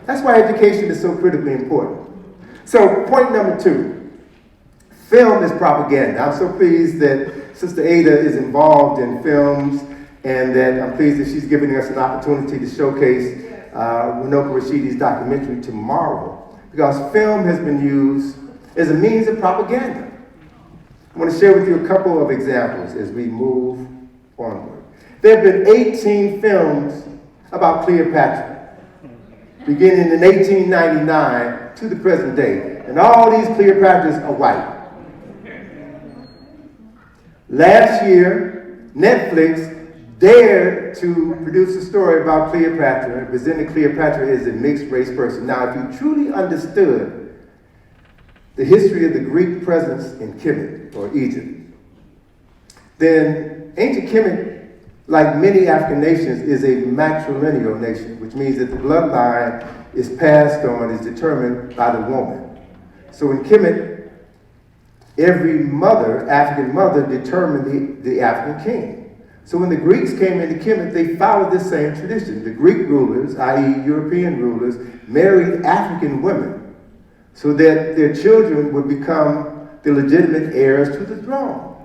That's why education is so critically important. So point number 2, film is propaganda. I'm so pleased that Sister Ada is involved in films, and that I'm pleased that she's giving us an opportunity to showcase Winoka Rashidi's documentary tomorrow, because film has been used as a means of propaganda. I want to share with you a couple of examples as we move onward. There have been 18 films about Cleopatra, beginning in 1899 to the present day, and all these Cleopatras are white. Last year, Netflix dared to produce a story about Cleopatra and presented Cleopatra as a mixed race person. Now, if you truly understood the history of the Greek presence in Kemet, or Egypt, then ancient Kemet, like many African nations, is a matrilineal nation, which means that the bloodline is passed on, is determined by the woman. So in Kemet, every mother, African mother, determined the African king. So when the Greeks came into Kemet, they followed this same tradition. The Greek rulers, i.e. European rulers, married African women so that their children would become the legitimate heirs to the throne.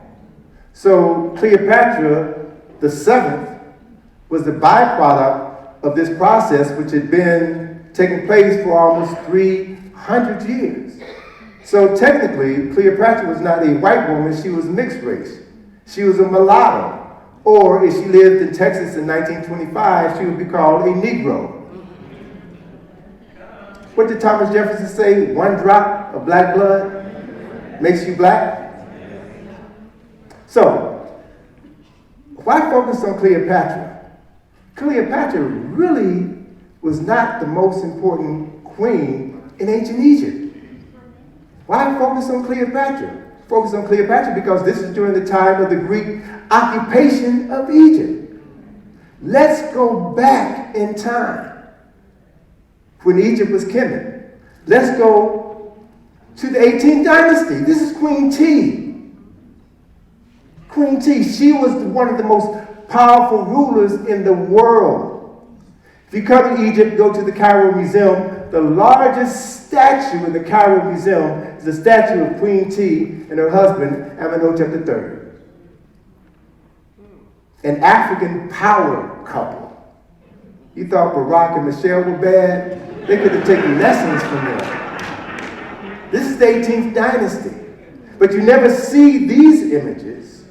So Cleopatra the 7th was the byproduct of this process, which had been taking place for almost 300 years. So technically, Cleopatra was not a white woman, she was mixed race. She was a mulatto. Or if she lived in Texas in 1925, she would be called a Negro. What did Thomas Jefferson say? 1 drop of black blood makes you black? So, why focus on Cleopatra? Cleopatra really was not the most important queen in ancient Egypt. Why focus on Cleopatra? Focus on Cleopatra because this is during the time of the Greek occupation of Egypt. Let's go back in time when Egypt was Kemet. Let's go to the 18th dynasty. This is Queen T. Queen T, she was one of the most powerful rulers in the world. If you come to Egypt, go to the Cairo Museum, the largest statue in the Cairo Museum is the statue of Queen T and her husband, Amenhotep III. An African power couple. You thought Barack and Michelle were bad? They could have taken lessons from them. This is the 18th dynasty. But you never see these images.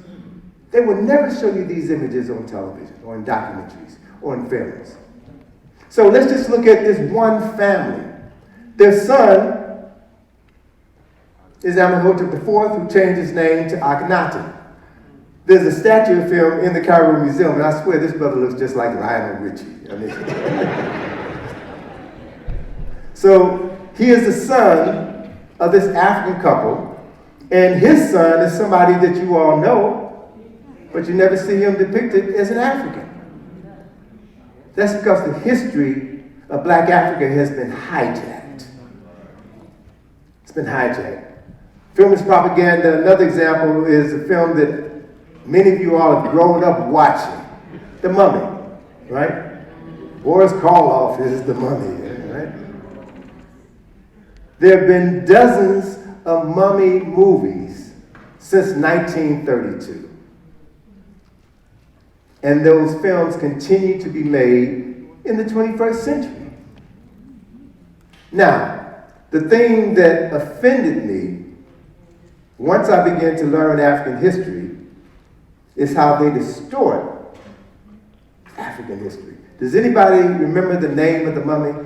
They would never show you these images on television or in documentaries or in films. So let's just look at this one family. Their son is Amenhotep IV, who changed his name to Akhenaten. There's a statue of him in the Cairo Museum, and I swear this brother looks just like Lionel Richie. I mean, so he is the son of this African couple, and his son is somebody that you all know, but you never see him depicted as an African. That's because the history of Black Africa has been hijacked. It's been hijacked. Film is propaganda. Another example is a film that many of you all have grown up watching, The Mummy, right? Boris Karloff is The Mummy, right? There have been dozens of mummy movies since 1932. And those films continue to be made in the 21st century. Now, the thing that offended me once I began to learn African history is how they distort African history. Does anybody remember the name of the mummy?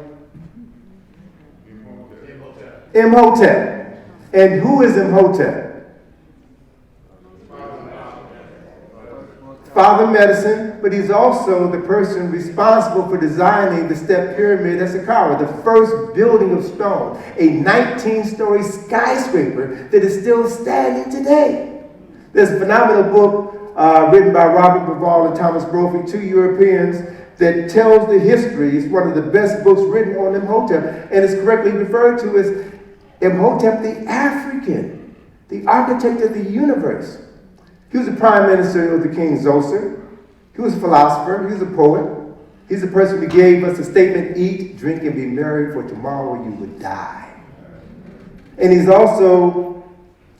Imhotep. And who is Imhotep? Father Medicine, but he's also the person responsible for designing the step pyramid at Saqqara, the first building of stone, a 19-story skyscraper that is still standing today. There's a phenomenal book written by Robert Bauval and Thomas Brophy, two Europeans, that tells the history. It's one of the best books written on Imhotep, and it's correctly referred to as Imhotep the African, the architect of the universe. He was the prime minister of the king Zoser. He was a philosopher. He was a poet. He's the person who gave us the statement, eat, drink, and be merry, for tomorrow you would die. And he's also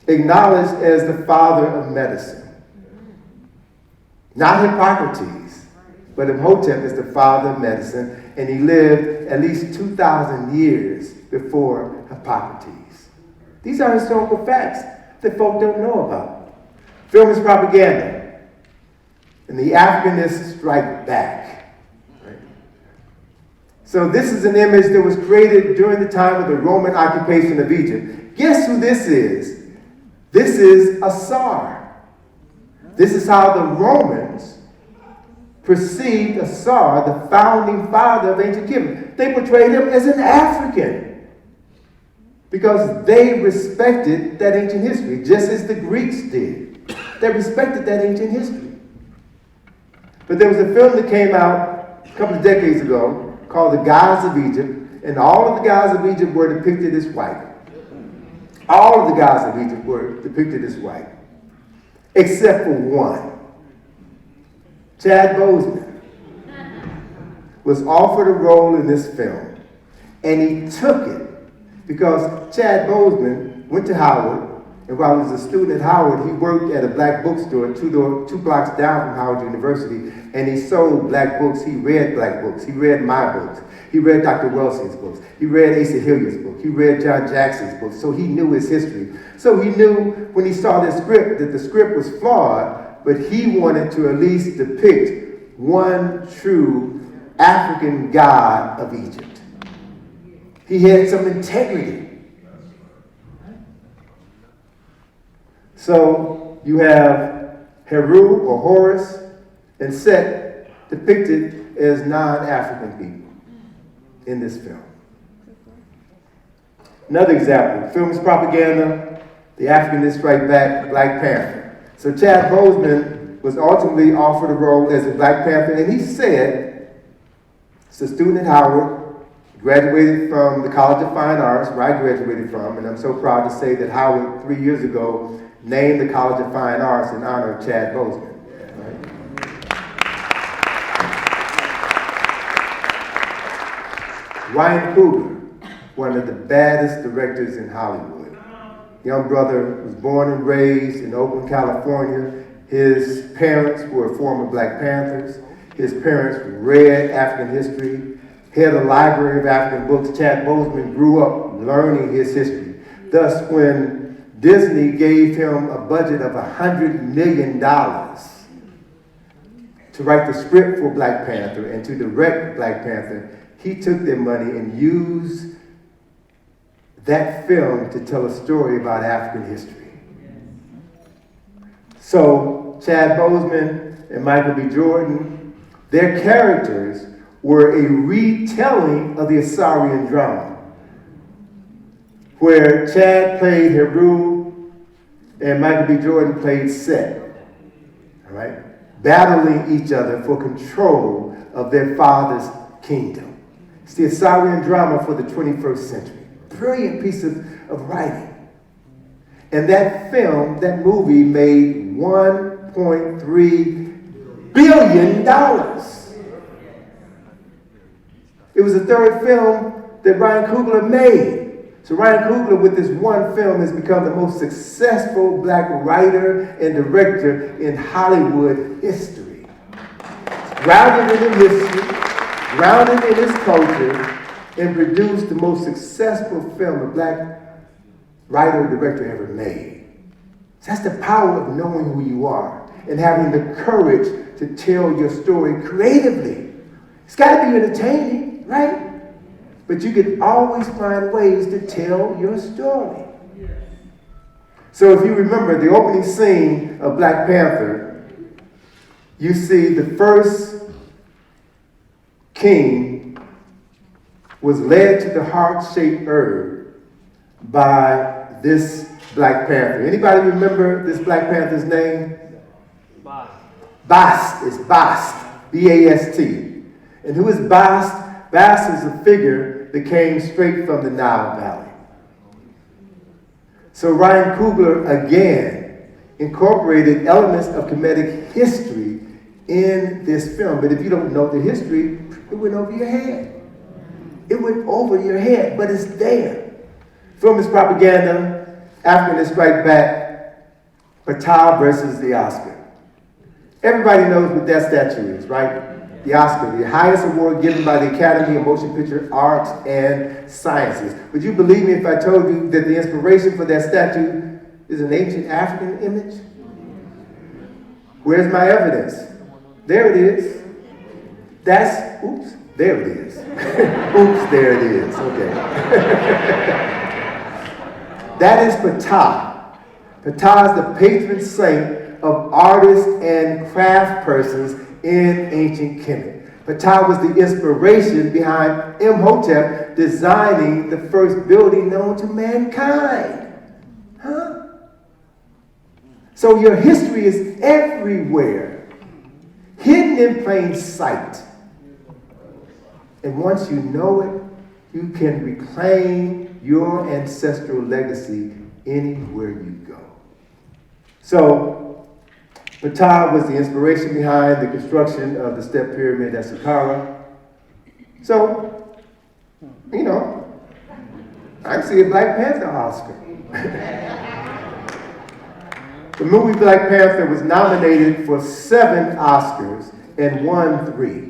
acknowledged as the father of medicine. Not Hippocrates, but Imhotep is the father of medicine, and he lived at least 2,000 years before Hippocrates. These are historical facts that folk don't know about. Film is propaganda, and the Africanists strike back. Right? So this is an image that was created during the time of the Roman occupation of Egypt. Guess who this is? This is a Tsar. This is how the Romans perceived a Tsar, the founding father of ancient Kemet. They portrayed him as an African because they respected that ancient history, just as the Greeks did. They respected that ancient history. But there was a film that came out a couple of decades ago called The Gods of Egypt, and all of the gods of Egypt were depicted as white. All of the gods of Egypt were depicted as white, except for one. Chad Boseman was offered a role in this film, and he took it because Chad Boseman went to Howard. And while he was a student at Howard, he worked at a black bookstore two blocks down from Howard University, and he sold black books. He read black books. He read my books. He read Dr. Welsing's books. He read Asa Hilliard's book. He read John Jackson's books, so he knew his history. So he knew when he saw this script that the script was flawed, but he wanted to at least depict one true African god of Egypt. He had some integrity. So you have Heru or Horus and Set depicted as non-African people in this film. Another example, film is propaganda, the Africanists strike back, Black Panther. So Chad Boseman was ultimately offered a role as a Black Panther, and he said, he's a student at Howard, graduated from the College of Fine Arts, where I graduated from, and I'm so proud to say that Howard 3 years ago named the College of Fine Arts in honor of Chad Boseman. Right? Ryan Coogler, one of the baddest directors in Hollywood. Young brother was born and raised in Oakland, California. His parents were former Black Panthers. His parents read African history, had a library of African books. Chad Boseman grew up learning his history. Thus, when Disney gave him a budget of $100 million to write the script for Black Panther and to direct Black Panther, he took their money and used that film to tell a story about African history. So Chad Boseman and Michael B. Jordan, their characters were a retelling of the Assyrian drama, where Chad played Heru and Michael B. Jordan played Set, all right? Battling each other for control of their father's kingdom. It's the Assyrian drama for the 21st century. Brilliant piece of writing. And that film, that movie, made $1.3 billion. It was the third film that Ryan Coogler made. So Ryan Coogler, with this one film, has become the most successful black writer and director in Hollywood history. Grounded in history, grounded in his culture, and produced the most successful film a black writer or director ever made. So that's the power of knowing who you are and having the courage to tell your story creatively. It's got to be entertaining, right? But you can always find ways to tell your story. So if you remember the opening scene of Black Panther, you see the first king was led to the heart-shaped herb by this Black Panther. Anybody remember this Black Panther's name? Bast. Bast is Bast, B-A-S-T. And who is Bast? Bast is a figure that came straight from the Nile Valley. So Ryan Coogler again incorporated elements of comedic history in this film. But if you don't know the history, it went over your head. It went over your head, but it's there. Film is propaganda, African Strike Back, Patah versus the Oscar. Everybody knows what that statue is, right? The Oscar, the highest award given by the Academy of Motion Picture Arts and Sciences. Would you believe me if I told you that the inspiration for that statue is an ancient African image? Where's my evidence? There it is. That's, oops, there it is. Oops, there it is, okay. That is Patah. Patah is the patron saint of artists and craft persons in ancient Kemet. Patah was the inspiration behind Imhotep designing the first building known to mankind. Huh? So your history is everywhere, hidden in plain sight. And once you know it, you can reclaim your ancestral legacy anywhere you go. So, Patah was the inspiration behind the construction of the Step Pyramid at Saqqara. So, you know, I see a Black Panther Oscar. The movie Black Panther was nominated for 7 Oscars and won 3.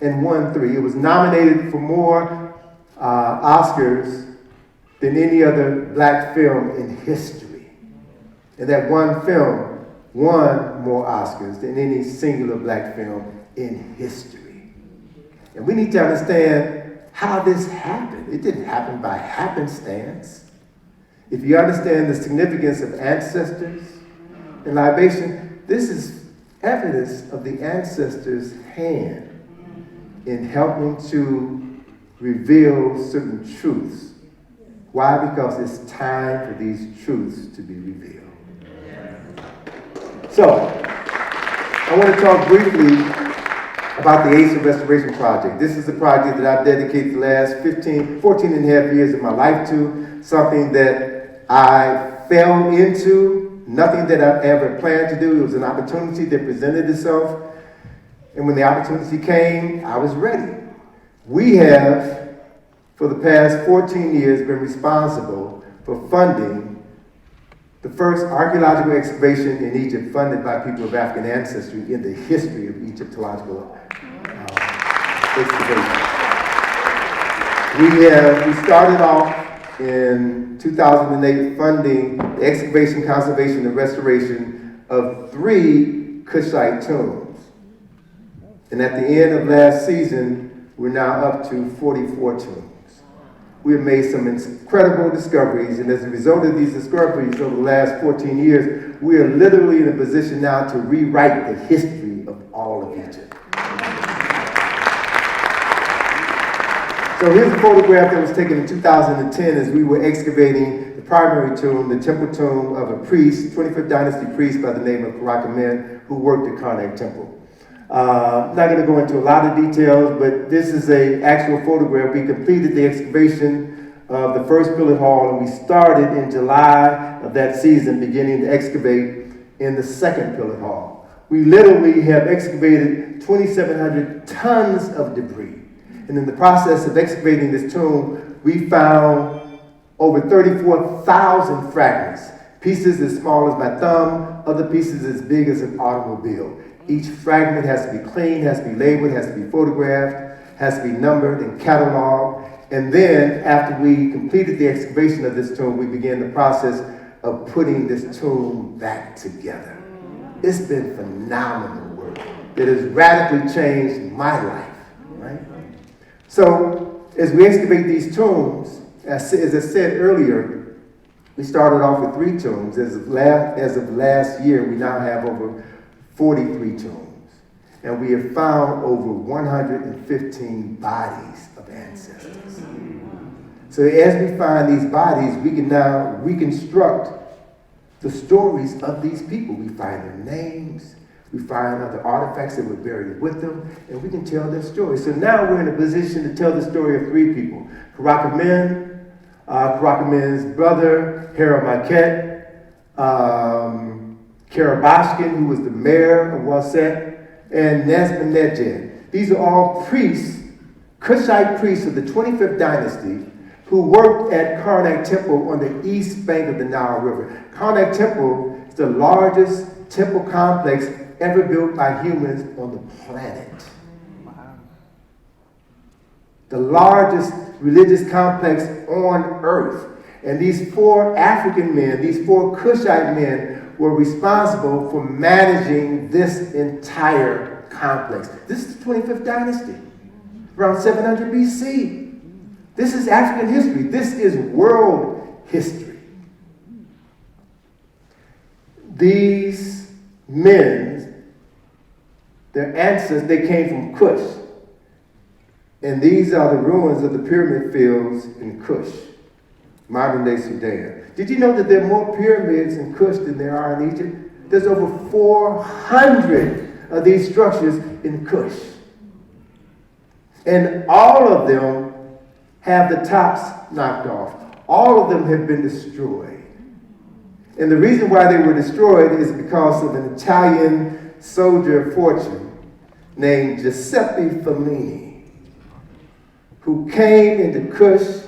It was nominated for more Oscars than any other black film in history. And that one film won more Oscars than any singular black film in history. And we need to understand how this happened. It didn't happen by happenstance. If you understand the significance of ancestors and libation, this is evidence of the ancestors' hand in helping to reveal certain truths. Why? Because it's time for these truths to be revealed. So, I want to talk briefly about the Ace of Restoration Project. This is a project that I've dedicated the last 14 and a half years of my life to, something that I fell into, nothing that I've ever planned to do. It was an opportunity that presented itself. And when the opportunity came, I was ready. We have, for the past 14 years, been responsible for funding the first archaeological excavation in Egypt funded by people of African ancestry in the history of Egyptological excavation. We started off in 2008 funding the excavation, conservation, and restoration of 3 Kushite tombs. And at the end of last season, we're now up to 44 tombs. We have made some incredible discoveries, and as a result of these discoveries over the last 14 years, we are literally in a position now to rewrite the history of all of Egypt. So here's a photograph that was taken in 2010 as we were excavating the primary tomb, the temple tomb of a priest, 25th dynasty priest by the name of Karakamen, who worked at Karnak Temple. I'm not going to go into a lot of details, but this is an actual photograph. We completed the excavation of the first pillar hall, and we started in July of that season, beginning to excavate in the second pillar hall. We literally have excavated 2,700 tons of debris. And in the process of excavating this tomb, we found over 34,000 fragments. Pieces as small as my thumb, other pieces as big as an automobile. Each fragment has to be cleaned, has to be labeled, has to be photographed, has to be numbered and cataloged. And then, after we completed the excavation of this tomb, we began the process of putting this tomb back together. It's been phenomenal work. It has radically changed my life, right? So, as we excavate these tombs, as I said earlier, we started off with 3 tombs. As of last year, we now have over 43 tombs. And we have found over 115 bodies of ancestors. So as we find these bodies, we can now reconstruct the stories of these people. We find their names, we find other artifacts that were buried with them, and we can tell their story. So now we're in a position to tell the story of 3 people. Karakamin's brother, Harold Marquette, Karabashkin, who was the mayor of Waset, and Nesbonedjed. These are all priests, Kushite priests of the 25th dynasty, who worked at Karnak Temple on the east bank of the Nile River. Karnak Temple is the largest temple complex ever built by humans on the planet. The largest religious complex on earth. And these 4 African men, these 4 Kushite men, were responsible for managing this entire complex. This is the 25th dynasty, around 700 BC. This is African history. This is world history. These men, their ancestors, they came from Kush. And these are the ruins of the pyramid fields in Kush, modern-day Sudan. Did you know that there are more pyramids in Kush than there are in Egypt? There's over 400 of these structures in Kush. And all of them have the tops knocked off. All of them have been destroyed. And the reason why they were destroyed is because of an Italian soldier of fortune named Giuseppe Fellini, who came into Kush,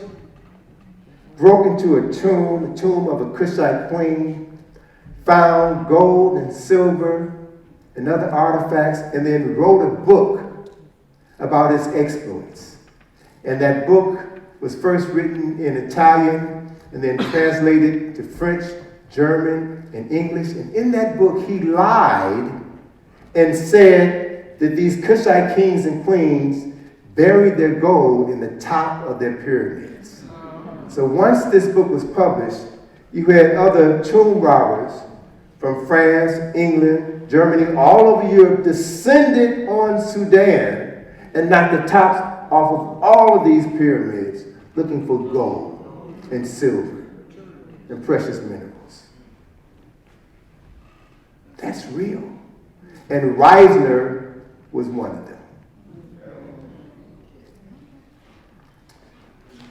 broke into a tomb of a Kushite queen, found gold and silver and other artifacts, and then wrote a book about his exploits. And that book was first written in Italian and then translated to French, German, and English. And in that book, he lied and said that these Kushite kings and queens buried their gold in the top of their pyramids. So once this book was published, you had other tomb robbers from France, England, Germany, all over Europe descended on Sudan and knocked the tops off of all of these pyramids looking for gold and silver and precious minerals. That's real. And Reisner was one of them.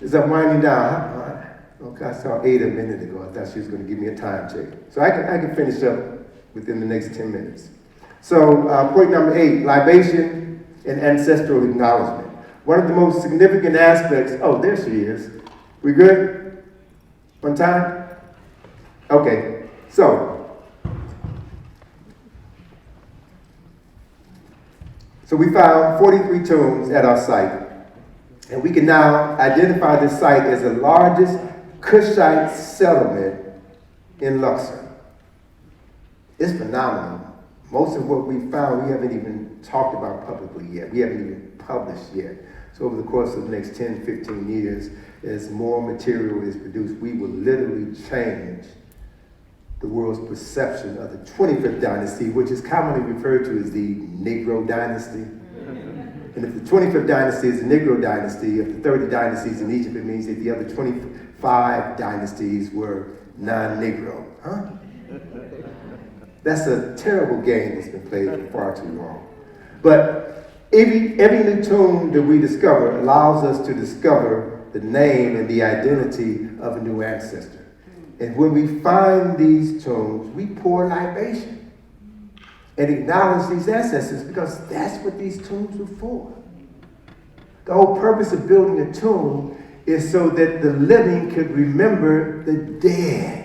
As I'm winding down, okay, I saw Ada a minute ago. I thought she was going to give me a time check. So I can finish up within the next 10 minutes. So point number 8, libation and ancestral acknowledgement. One of the most significant aspects, oh, there she is. We good? On time? Okay, so we found 43 tombs at our site. And we can now identify this site as the largest Kushite settlement in Luxor. It's phenomenal. Most of what we found, we haven't even talked about publicly yet. We haven't even published yet. So over the course of the next 10, 15 years, as more material is produced, we will literally change the world's perception of the 25th dynasty, which is commonly referred to as the Negro dynasty. And if the 25th dynasty is the Negro dynasty, if the 30 dynasties in Egypt, it means that the other 25 dynasties were non-Negro. Huh? That's a terrible game that's been played for far too long. But every new tomb that we discover allows us to discover the name and the identity of a new ancestor. And when we find these tombs, we pour libation and acknowledge these ancestors, because that's what these tombs were for. The whole purpose of building a tomb is so that the living could remember the dead.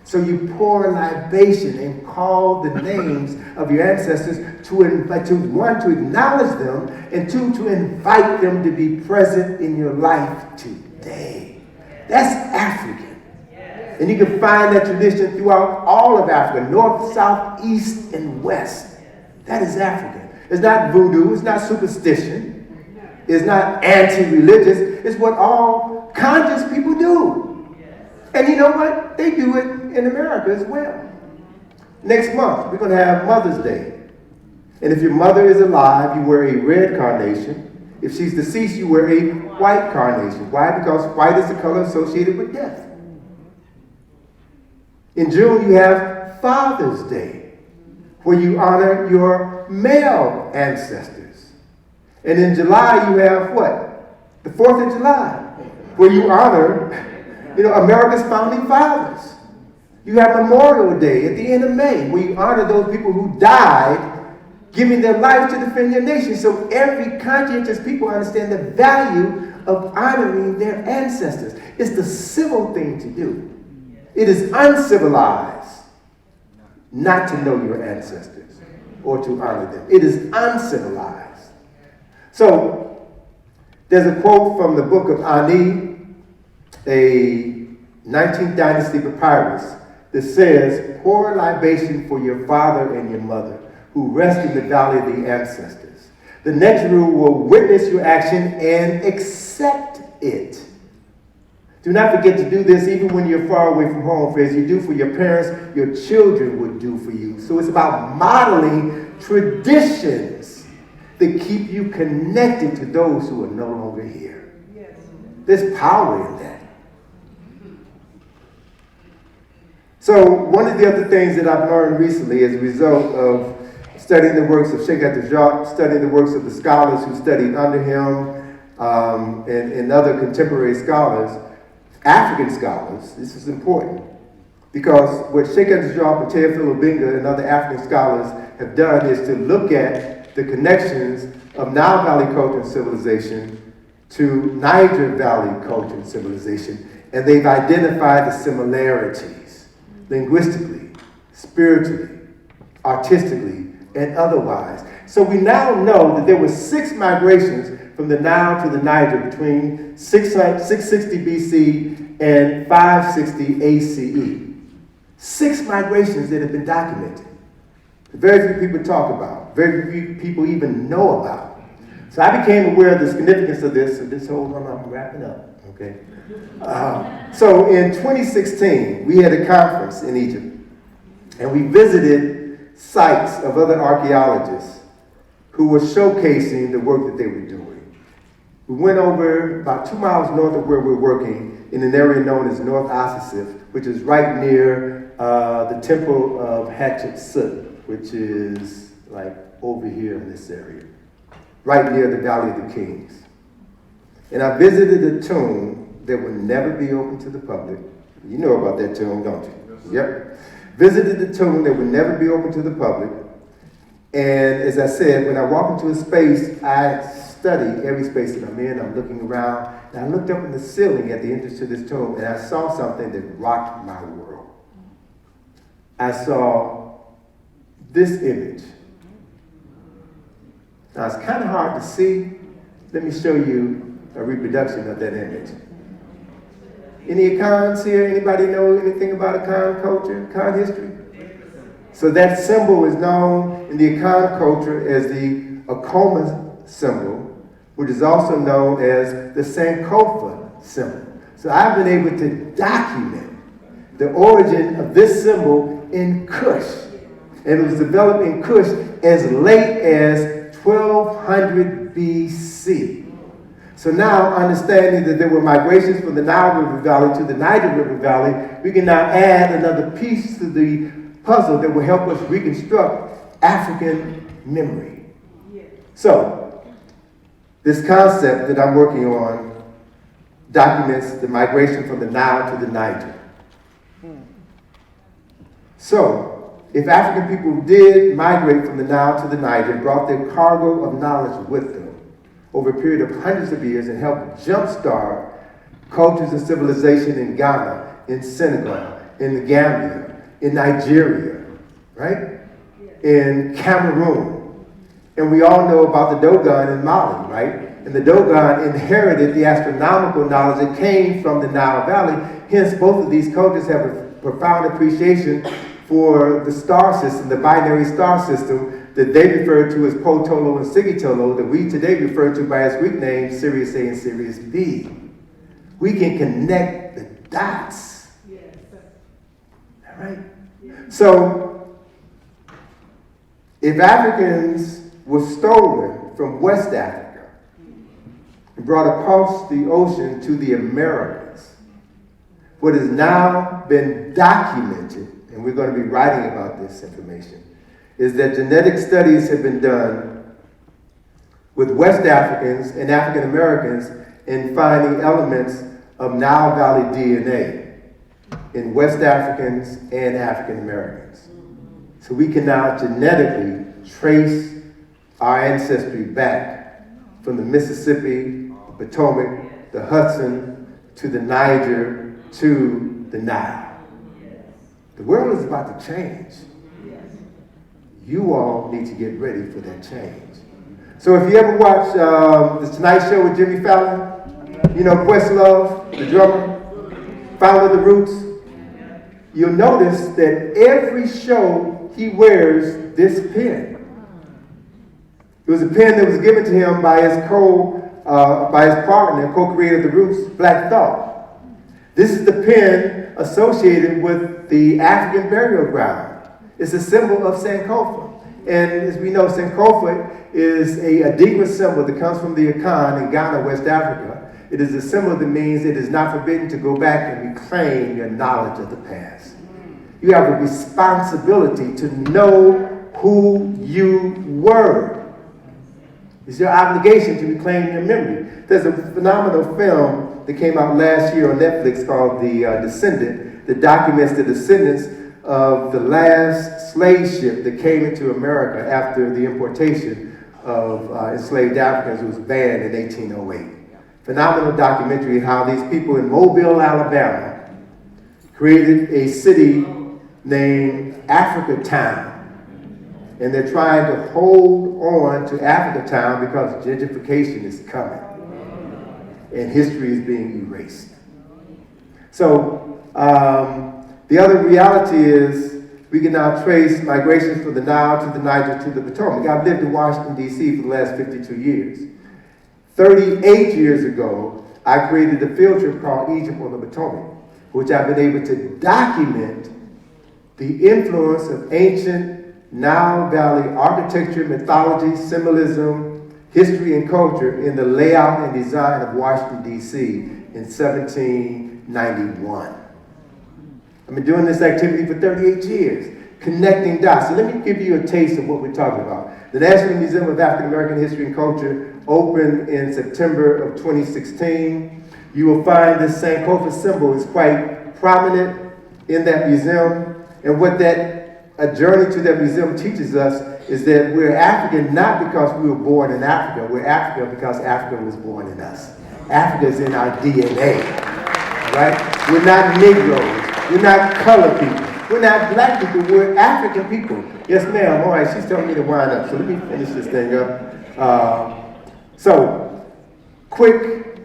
So you pour libation and call the names of your ancestors to one, to acknowledge them, and two, to invite them to be present in your life today. That's African. And you can find that tradition throughout all of Africa, north, south, east, and west. That is African. It's not voodoo, it's not superstition, it's not anti-religious, it's what all conscious people do. And you know what? They do it in America as well. Next month, we're going to have Mother's Day. And if your mother is alive, you wear a red carnation. If she's deceased, you wear a white carnation. Why? Because white is the color associated with death. In June, you have Father's Day, where you honor your male ancestors. And in July, you have what? The 4th of July, where you honor, America's founding fathers. You have Memorial Day at the end of May, where you honor those people who died giving their life to defend your nation. So every conscientious people understand the value of honoring their ancestors. It's the civil thing to do. It is uncivilized not to know your ancestors or to honor them. It is uncivilized. So there's a quote from the book of ə-nīz, a 19th dynasty papyrus, that says, pour libation for your father and your mother who rest in the valley of the ancestors. The next rule will witness your action and accept it. Do not forget to do this even when you're far away from home, for as you do for your parents, your children would do for you. So it's about modeling traditions that keep you connected to those who are no longer here. Yes. There's power in that. So one of the other things that I've learned recently as a result of studying the works of Sheikh Anta, studying the works of the scholars who studied under him, and other contemporary scholars, African scholars, this is important, because what Sheikh Anta, Teofilo Benga, and other African scholars have done is to look at the connections of Nile Valley culture and civilization to Niger Valley culture and civilization, and they've identified the similarities linguistically, spiritually, artistically, and otherwise. So we now know that there were 6 migrations from the Nile to the Niger between 660 BC and 560 ACE. 6 migrations that have been documented. Very few people talk about, very few people even know about. So I became aware of the significance of this, so just hold on, I'm wrapping up, okay? So in 2016, we had a conference in Egypt, and we visited sites of other archaeologists who were showcasing the work that they were doing. We went over about 2 miles north of where we're working in an area known as North Asasif, which is right near the temple of Hatshepsut, which is like over here in this area, right near the Valley of the Kings. And I visited a tomb that would never be open to the public. You know about that tomb, don't you? Yes. Yep. Visited the tomb that would never be open to the public. And as I said, when I walk into a space, I study every space that I'm in. I'm looking around, and I looked up in the ceiling at the entrance to this tomb, and I saw something that rocked my world. I saw this image. Now, it's kind of hard to see. Let me show you a reproduction of that image. Any Akans here? Anybody know anything about Akan culture, Akan history? So that symbol is known in the Akan culture as the Akoma symbol, which is also known as the Sankofa symbol. So I've been able to document the origin of this symbol in Kush. And it was developed in Kush as late as 1200 BC. So now, understanding that there were migrations from the Nile River Valley to the Niger River Valley, we can now add another piece to the puzzle that will help us reconstruct African memory. So, this concept that I'm working on documents the migration from the Nile to the Niger. So, if African people did migrate from the Nile to the Niger, brought their cargo of knowledge with them over a period of hundreds of years and helped jumpstart cultures and civilization in Ghana, in Senegal, in the Gambia, in Nigeria, right? In Cameroon. And we all know about the Dogon in Mali, right? And the Dogon inherited the astronomical knowledge that came from the Nile Valley. Hence, both of these cultures have a profound appreciation for the star system, the binary star system that they refer to as Potolo and Sigitolo, that we today refer to by its Greek names, Sirius A and Sirius B. We can connect the dots. Yes. All right? So, if Africans were stolen from West Africa and brought across the ocean to the Americas, what has now been documented, and we're going to be writing about this information, is that genetic studies have been done with West Africans and African Americans in finding elements of Nile Valley DNA in West Africans and African Americans. So we can now genetically trace our ancestry back from the Mississippi, the Potomac, the Hudson, to the Niger, to the Nile. The world is about to change. You all need to get ready for that change. So if you ever watch The Tonight Show with Jimmy Fallon, you know Questlove, the drummer, founder of the Roots, you'll notice that every show he wears this pen. It was a pen that was given to him by his partner, co-creator of the Roots, Black Thought. This is the pen associated with the African burial ground. It's a symbol of Sankofa. And as we know, Sankofa is a Adigma symbol that comes from the Akan in Ghana, West Africa. It is a symbol that means it is not forbidden to go back and reclaim your knowledge of the past. You have a responsibility to know who you were. It's your obligation to reclaim your memory. There's a phenomenal film that came out last year on Netflix called The Descendant that documents the descendants of the last slave ship that came into America after the importation of enslaved Africans. It was banned in 1808. Phenomenal documentary how these people in Mobile, Alabama created a city named Africa Town. And they're trying to hold on to Africa Town because gentrification is coming. And history is being erased. So, the other reality is we can now trace migrations from the Nile to the Niger to the Potomac. I've lived in Washington, D.C. for the last 52 years. 38 years ago, I created a field trip called Egypt on the Potomac, which I've been able to document the influence of ancient Nile Valley architecture, mythology, symbolism, history, and culture in the layout and design of Washington, D.C. in 1791. I've been doing this activity for 38 years, connecting dots. So let me give you a taste of what we're talking about. The National Museum of African American History and Culture opened in September of 2016. You will find this Sankofa symbol is quite prominent in that museum. And what a journey to that museum teaches us is that we're African not because we were born in Africa. We're African because Africa was born in us. Africa is in our DNA, right? We're not Negroes. We're not colored people. We're not black people. We're African people. Yes, ma'am. All right, she's telling me to wind up. So let me finish this thing up. So, quick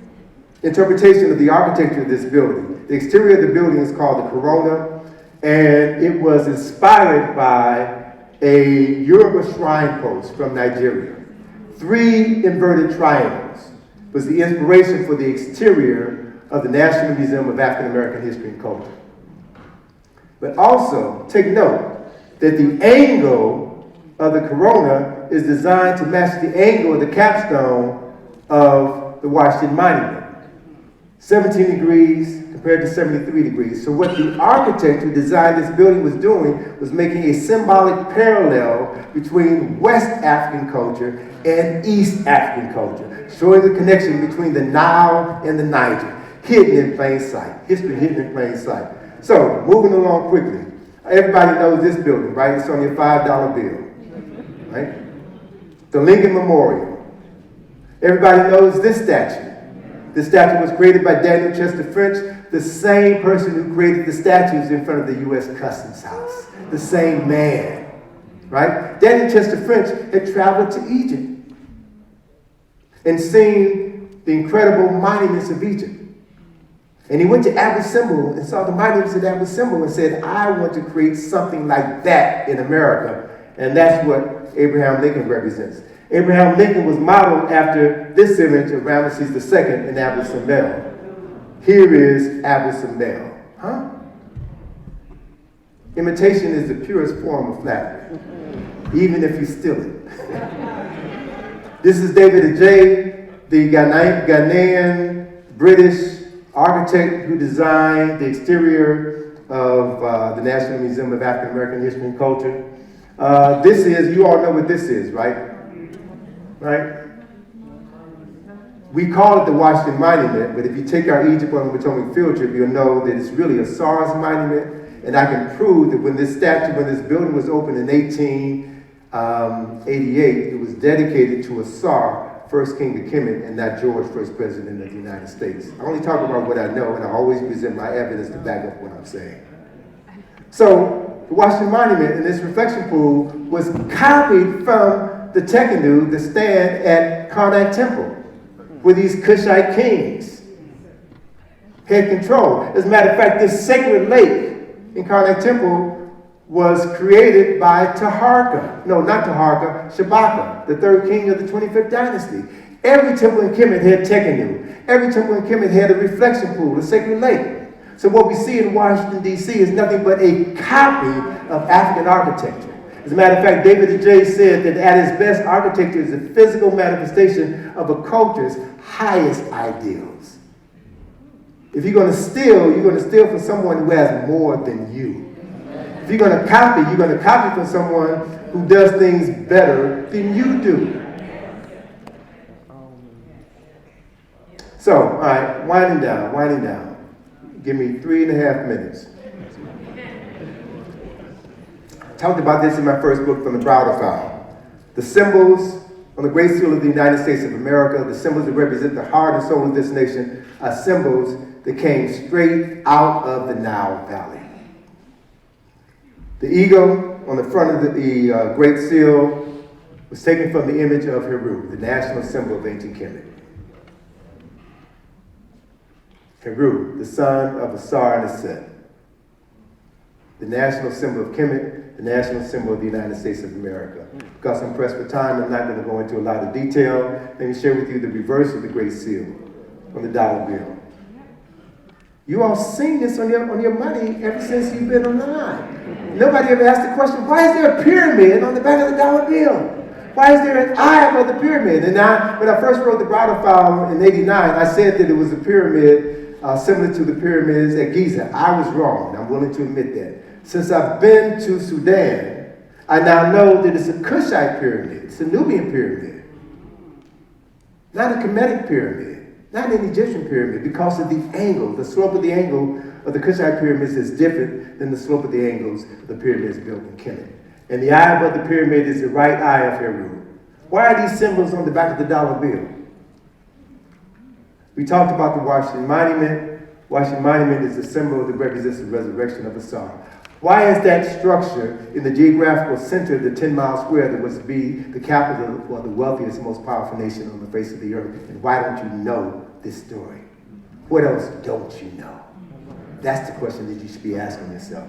interpretation of the architecture of this building. The exterior of the building is called the Corona, and it was inspired by a Yoruba shrine post from Nigeria. 3 inverted triangles was the inspiration for the exterior of the National Museum of African American History and Culture. But also, take note that the angle of the corona is designed to match the angle of the capstone of the Washington Monument. 17 degrees, compared to 73 degrees. So what the architect who designed this building was doing was making a symbolic parallel between West African culture and East African culture, showing the connection between the Nile and the Niger, hidden in plain sight. History hidden in plain sight. So, moving along quickly. Everybody knows this building, right? It's on your $5 bill, right? The Lincoln Memorial. Everybody knows this statue. This statue was created by Daniel Chester French, the same person who created the statues in front of the U.S. Customs House. The same man, right? Daniel Chester French had traveled to Egypt and seen the incredible monuments of Egypt. And he went to Abu Simbel and saw the monuments at Abu Simbel and said, I want to create something like that in America. And that's what Abraham Lincoln represents. Abraham Lincoln was modeled after this image of Ramesses II in Abu Simbel. Here is Abu Simbel. Huh? Imitation is the purest form of flattery, even if you steal it. This is David Ajay, the Ghanaian British architect who designed the exterior of the National Museum of African American History and Culture. This is, you all know what this is, right? Right? We call it the Washington Monument, but if you take our Egypt on the Potomac field trip, you'll know that it's really a SARS monument, and I can prove that when this building was opened in 1888, it was dedicated to a Sar, first king of Kemet, and not George, first president of the United States. I only talk about what I know, and I always present my evidence to back up what I'm saying. So, the Washington Monument and this reflection pool was copied from the Tekenu, the stand at Karnak Temple, where these Kushite kings had control. As a matter of fact, this sacred lake in Karnak Temple was created by Taharka. No, not Taharka, Shabaka, the third king of the 25th dynasty. Every temple in Kemet had Tekenu. Every temple in Kemet had a reflection pool, a sacred lake. So what we see in Washington, D.C. is nothing but a copy of African architecture. As a matter of fact, David Ajay said that at its best, architecture is a physical manifestation of a culture's highest ideals. If you're going to steal from someone who has more than you. If you're going to copy from someone who does things better than you do. So, all right, winding down. Give me 3.5 minutes. Talked about this in my first book from the Browder file. The symbols on the Great Seal of the United States of America, the symbols that represent the heart and soul of this nation, are symbols that came straight out of the Nile Valley. The eagle on the front of the Great Seal was taken from the image of Heru, the national symbol of ancient Kemet. Heru, the son of Asar and Aset. The national symbol of Kemet, the national symbol of the United States of America. Because I'm pressed for time, I'm not going to go into a lot of detail. Let me share with you the reverse of the Great Seal on the dollar bill. You all seen this on your money ever since you've been online. Nobody ever asked the question, why is there a pyramid on the back of the dollar bill? Why is there an eye above the pyramid? And when I first wrote the Browder file in '89, I said that it was a pyramid similar to the pyramids at Giza. I was wrong, and I'm willing to admit that. Since I've been to Sudan, I now know that it's a Kushite pyramid. It's a Nubian pyramid. Not a Kemetic pyramid. Not an Egyptian pyramid, because of the angle. The slope of the angle of the Kushite pyramids is different than the slope of the angles of the pyramids built in Kemet. And the eye above the pyramid is the right eye of Heru. Why are these symbols on the back of the dollar bill? We talked about the Washington Monument. Washington Monument is the symbol that represents the resurrection of Asar. Why is that structure in the geographical center of the 10-mile square that was to be the capital or the wealthiest, most powerful nation on the face of the earth? And why don't you know this story? What else don't you know? That's the question that you should be asking yourself.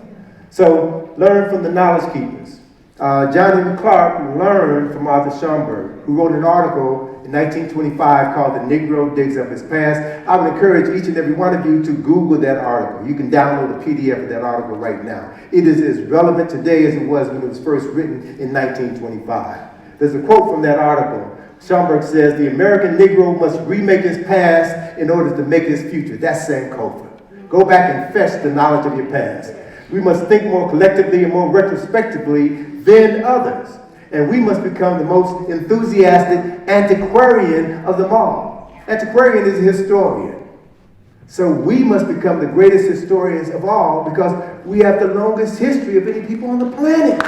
So, learn from the knowledge keepers. John Henry Clark learned from Arthur Schomburg, who wrote an article in 1925 called The Negro Digs Up His Past. I would encourage each and every one of you to Google that article. You can download a PDF of that article right now. It is as relevant today as it was when it was first written in 1925. There's a quote from that article. Schomburg says, "The American Negro must remake his past in order to make his future." That's Sankofa. Go back and fetch the knowledge of your past. We must think more collectively and more retrospectively than others. And we must become the most enthusiastic antiquarian of them all. Antiquarian is a historian. So we must become the greatest historians of all because we have the longest history of any people on the planet.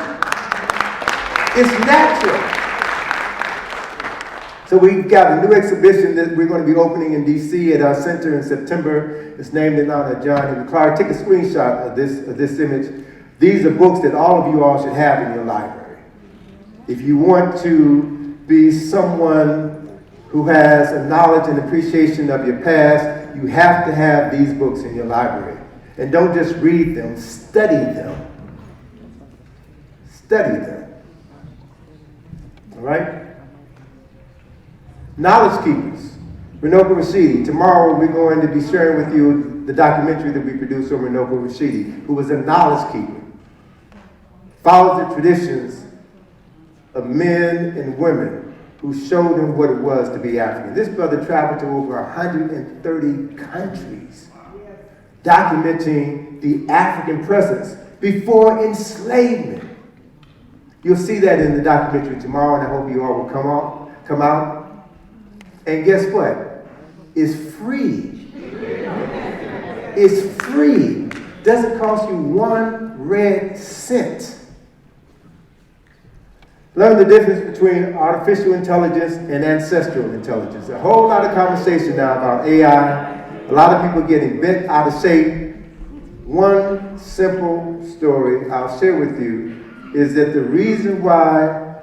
It's natural. So we've got a new exhibition that we're going to be opening in DC at our center in September. It's named in honor of John Henry Clark. Take a screenshot of this image. These are books that all of you all should have in your library. If you want to be someone who has a knowledge and appreciation of your past, you have to have these books in your library. And don't just read them, study them. Study them. All right? Knowledge Keepers, Runoko Rashidi. Tomorrow we're going to be sharing with you the documentary that we produced on Runoko Rashidi, who was a knowledge keeper. Followed the traditions of men and women who showed him what it was to be African. This brother traveled to over 130 countries, documenting the African presence before enslavement. You'll see that in the documentary tomorrow, and I hope you all will come out. And guess what? It's free. It's free. Doesn't cost you 1 red cent. Learn the difference between artificial intelligence and ancestral intelligence. A whole lot of conversation now about AI. A lot of people getting bent out of shape. One simple story I'll share with you is that the reason why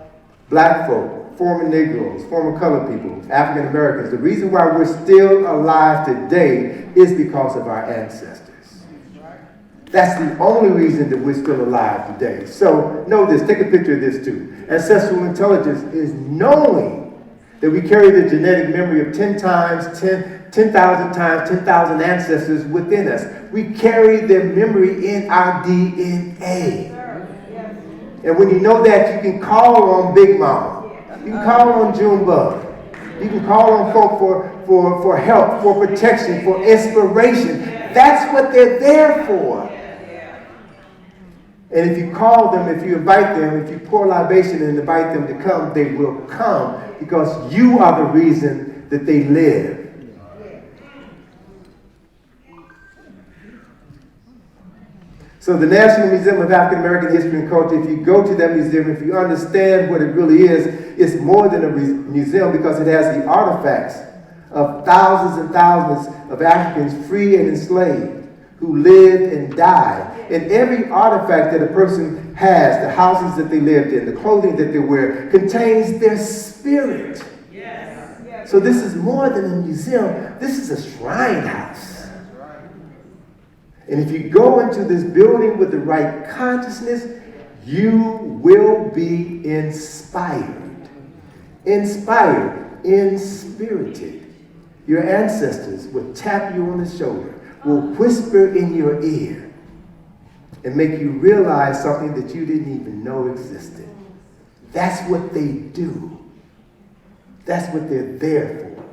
black folk, former Negroes, former colored people, African Americans, the reason why we're still alive today is because of our ancestors. That's the only reason that we're still alive today. So know this, take a picture of this too. Ancestral intelligence is knowing that we carry the genetic memory of 10,000 times 10,000 ancestors within us. We carry their memory in our DNA. And when you know that, you can call on Big Mama. You can call on Junebug. You can call on folk for help, for protection, for inspiration. That's what they're there for. And if you call them, if you invite them, if you pour libation and invite them to come, they will come because you are the reason that they live. So the National Museum of African American History and Culture, if you go to that museum, if you understand what it really is, it's more than a museum because it has the artifacts of thousands and thousands of Africans free and enslaved who lived and died. And every artifact that a person has, the houses that they lived in, the clothing that they wear, contains their spirit. Yes. So this is more than a museum. This is a shrine house. And if you go into this building with the right consciousness, you will be inspired. Inspired, inspirited. Your ancestors will tap you on the shoulder, will whisper in your ear, and make you realize something that you didn't even know existed. That's what they do. That's what they're there for.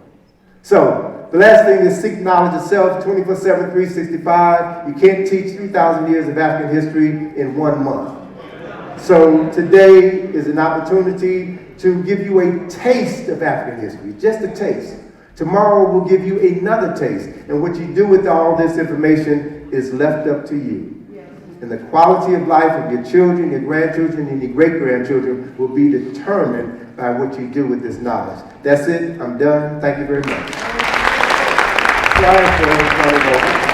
So, the last thing is seek knowledge itself 24/7, 365. You can't teach 3,000 years of African history in 1 month. So today is an opportunity to give you a taste of African history, just a taste. Tomorrow we'll give you another taste. And what you do with all this information is left up to you. And the quality of life of your children, your grandchildren, and your great-grandchildren will be determined by what you do with this knowledge. That's it. I'm done. Thank you very much. Sorry for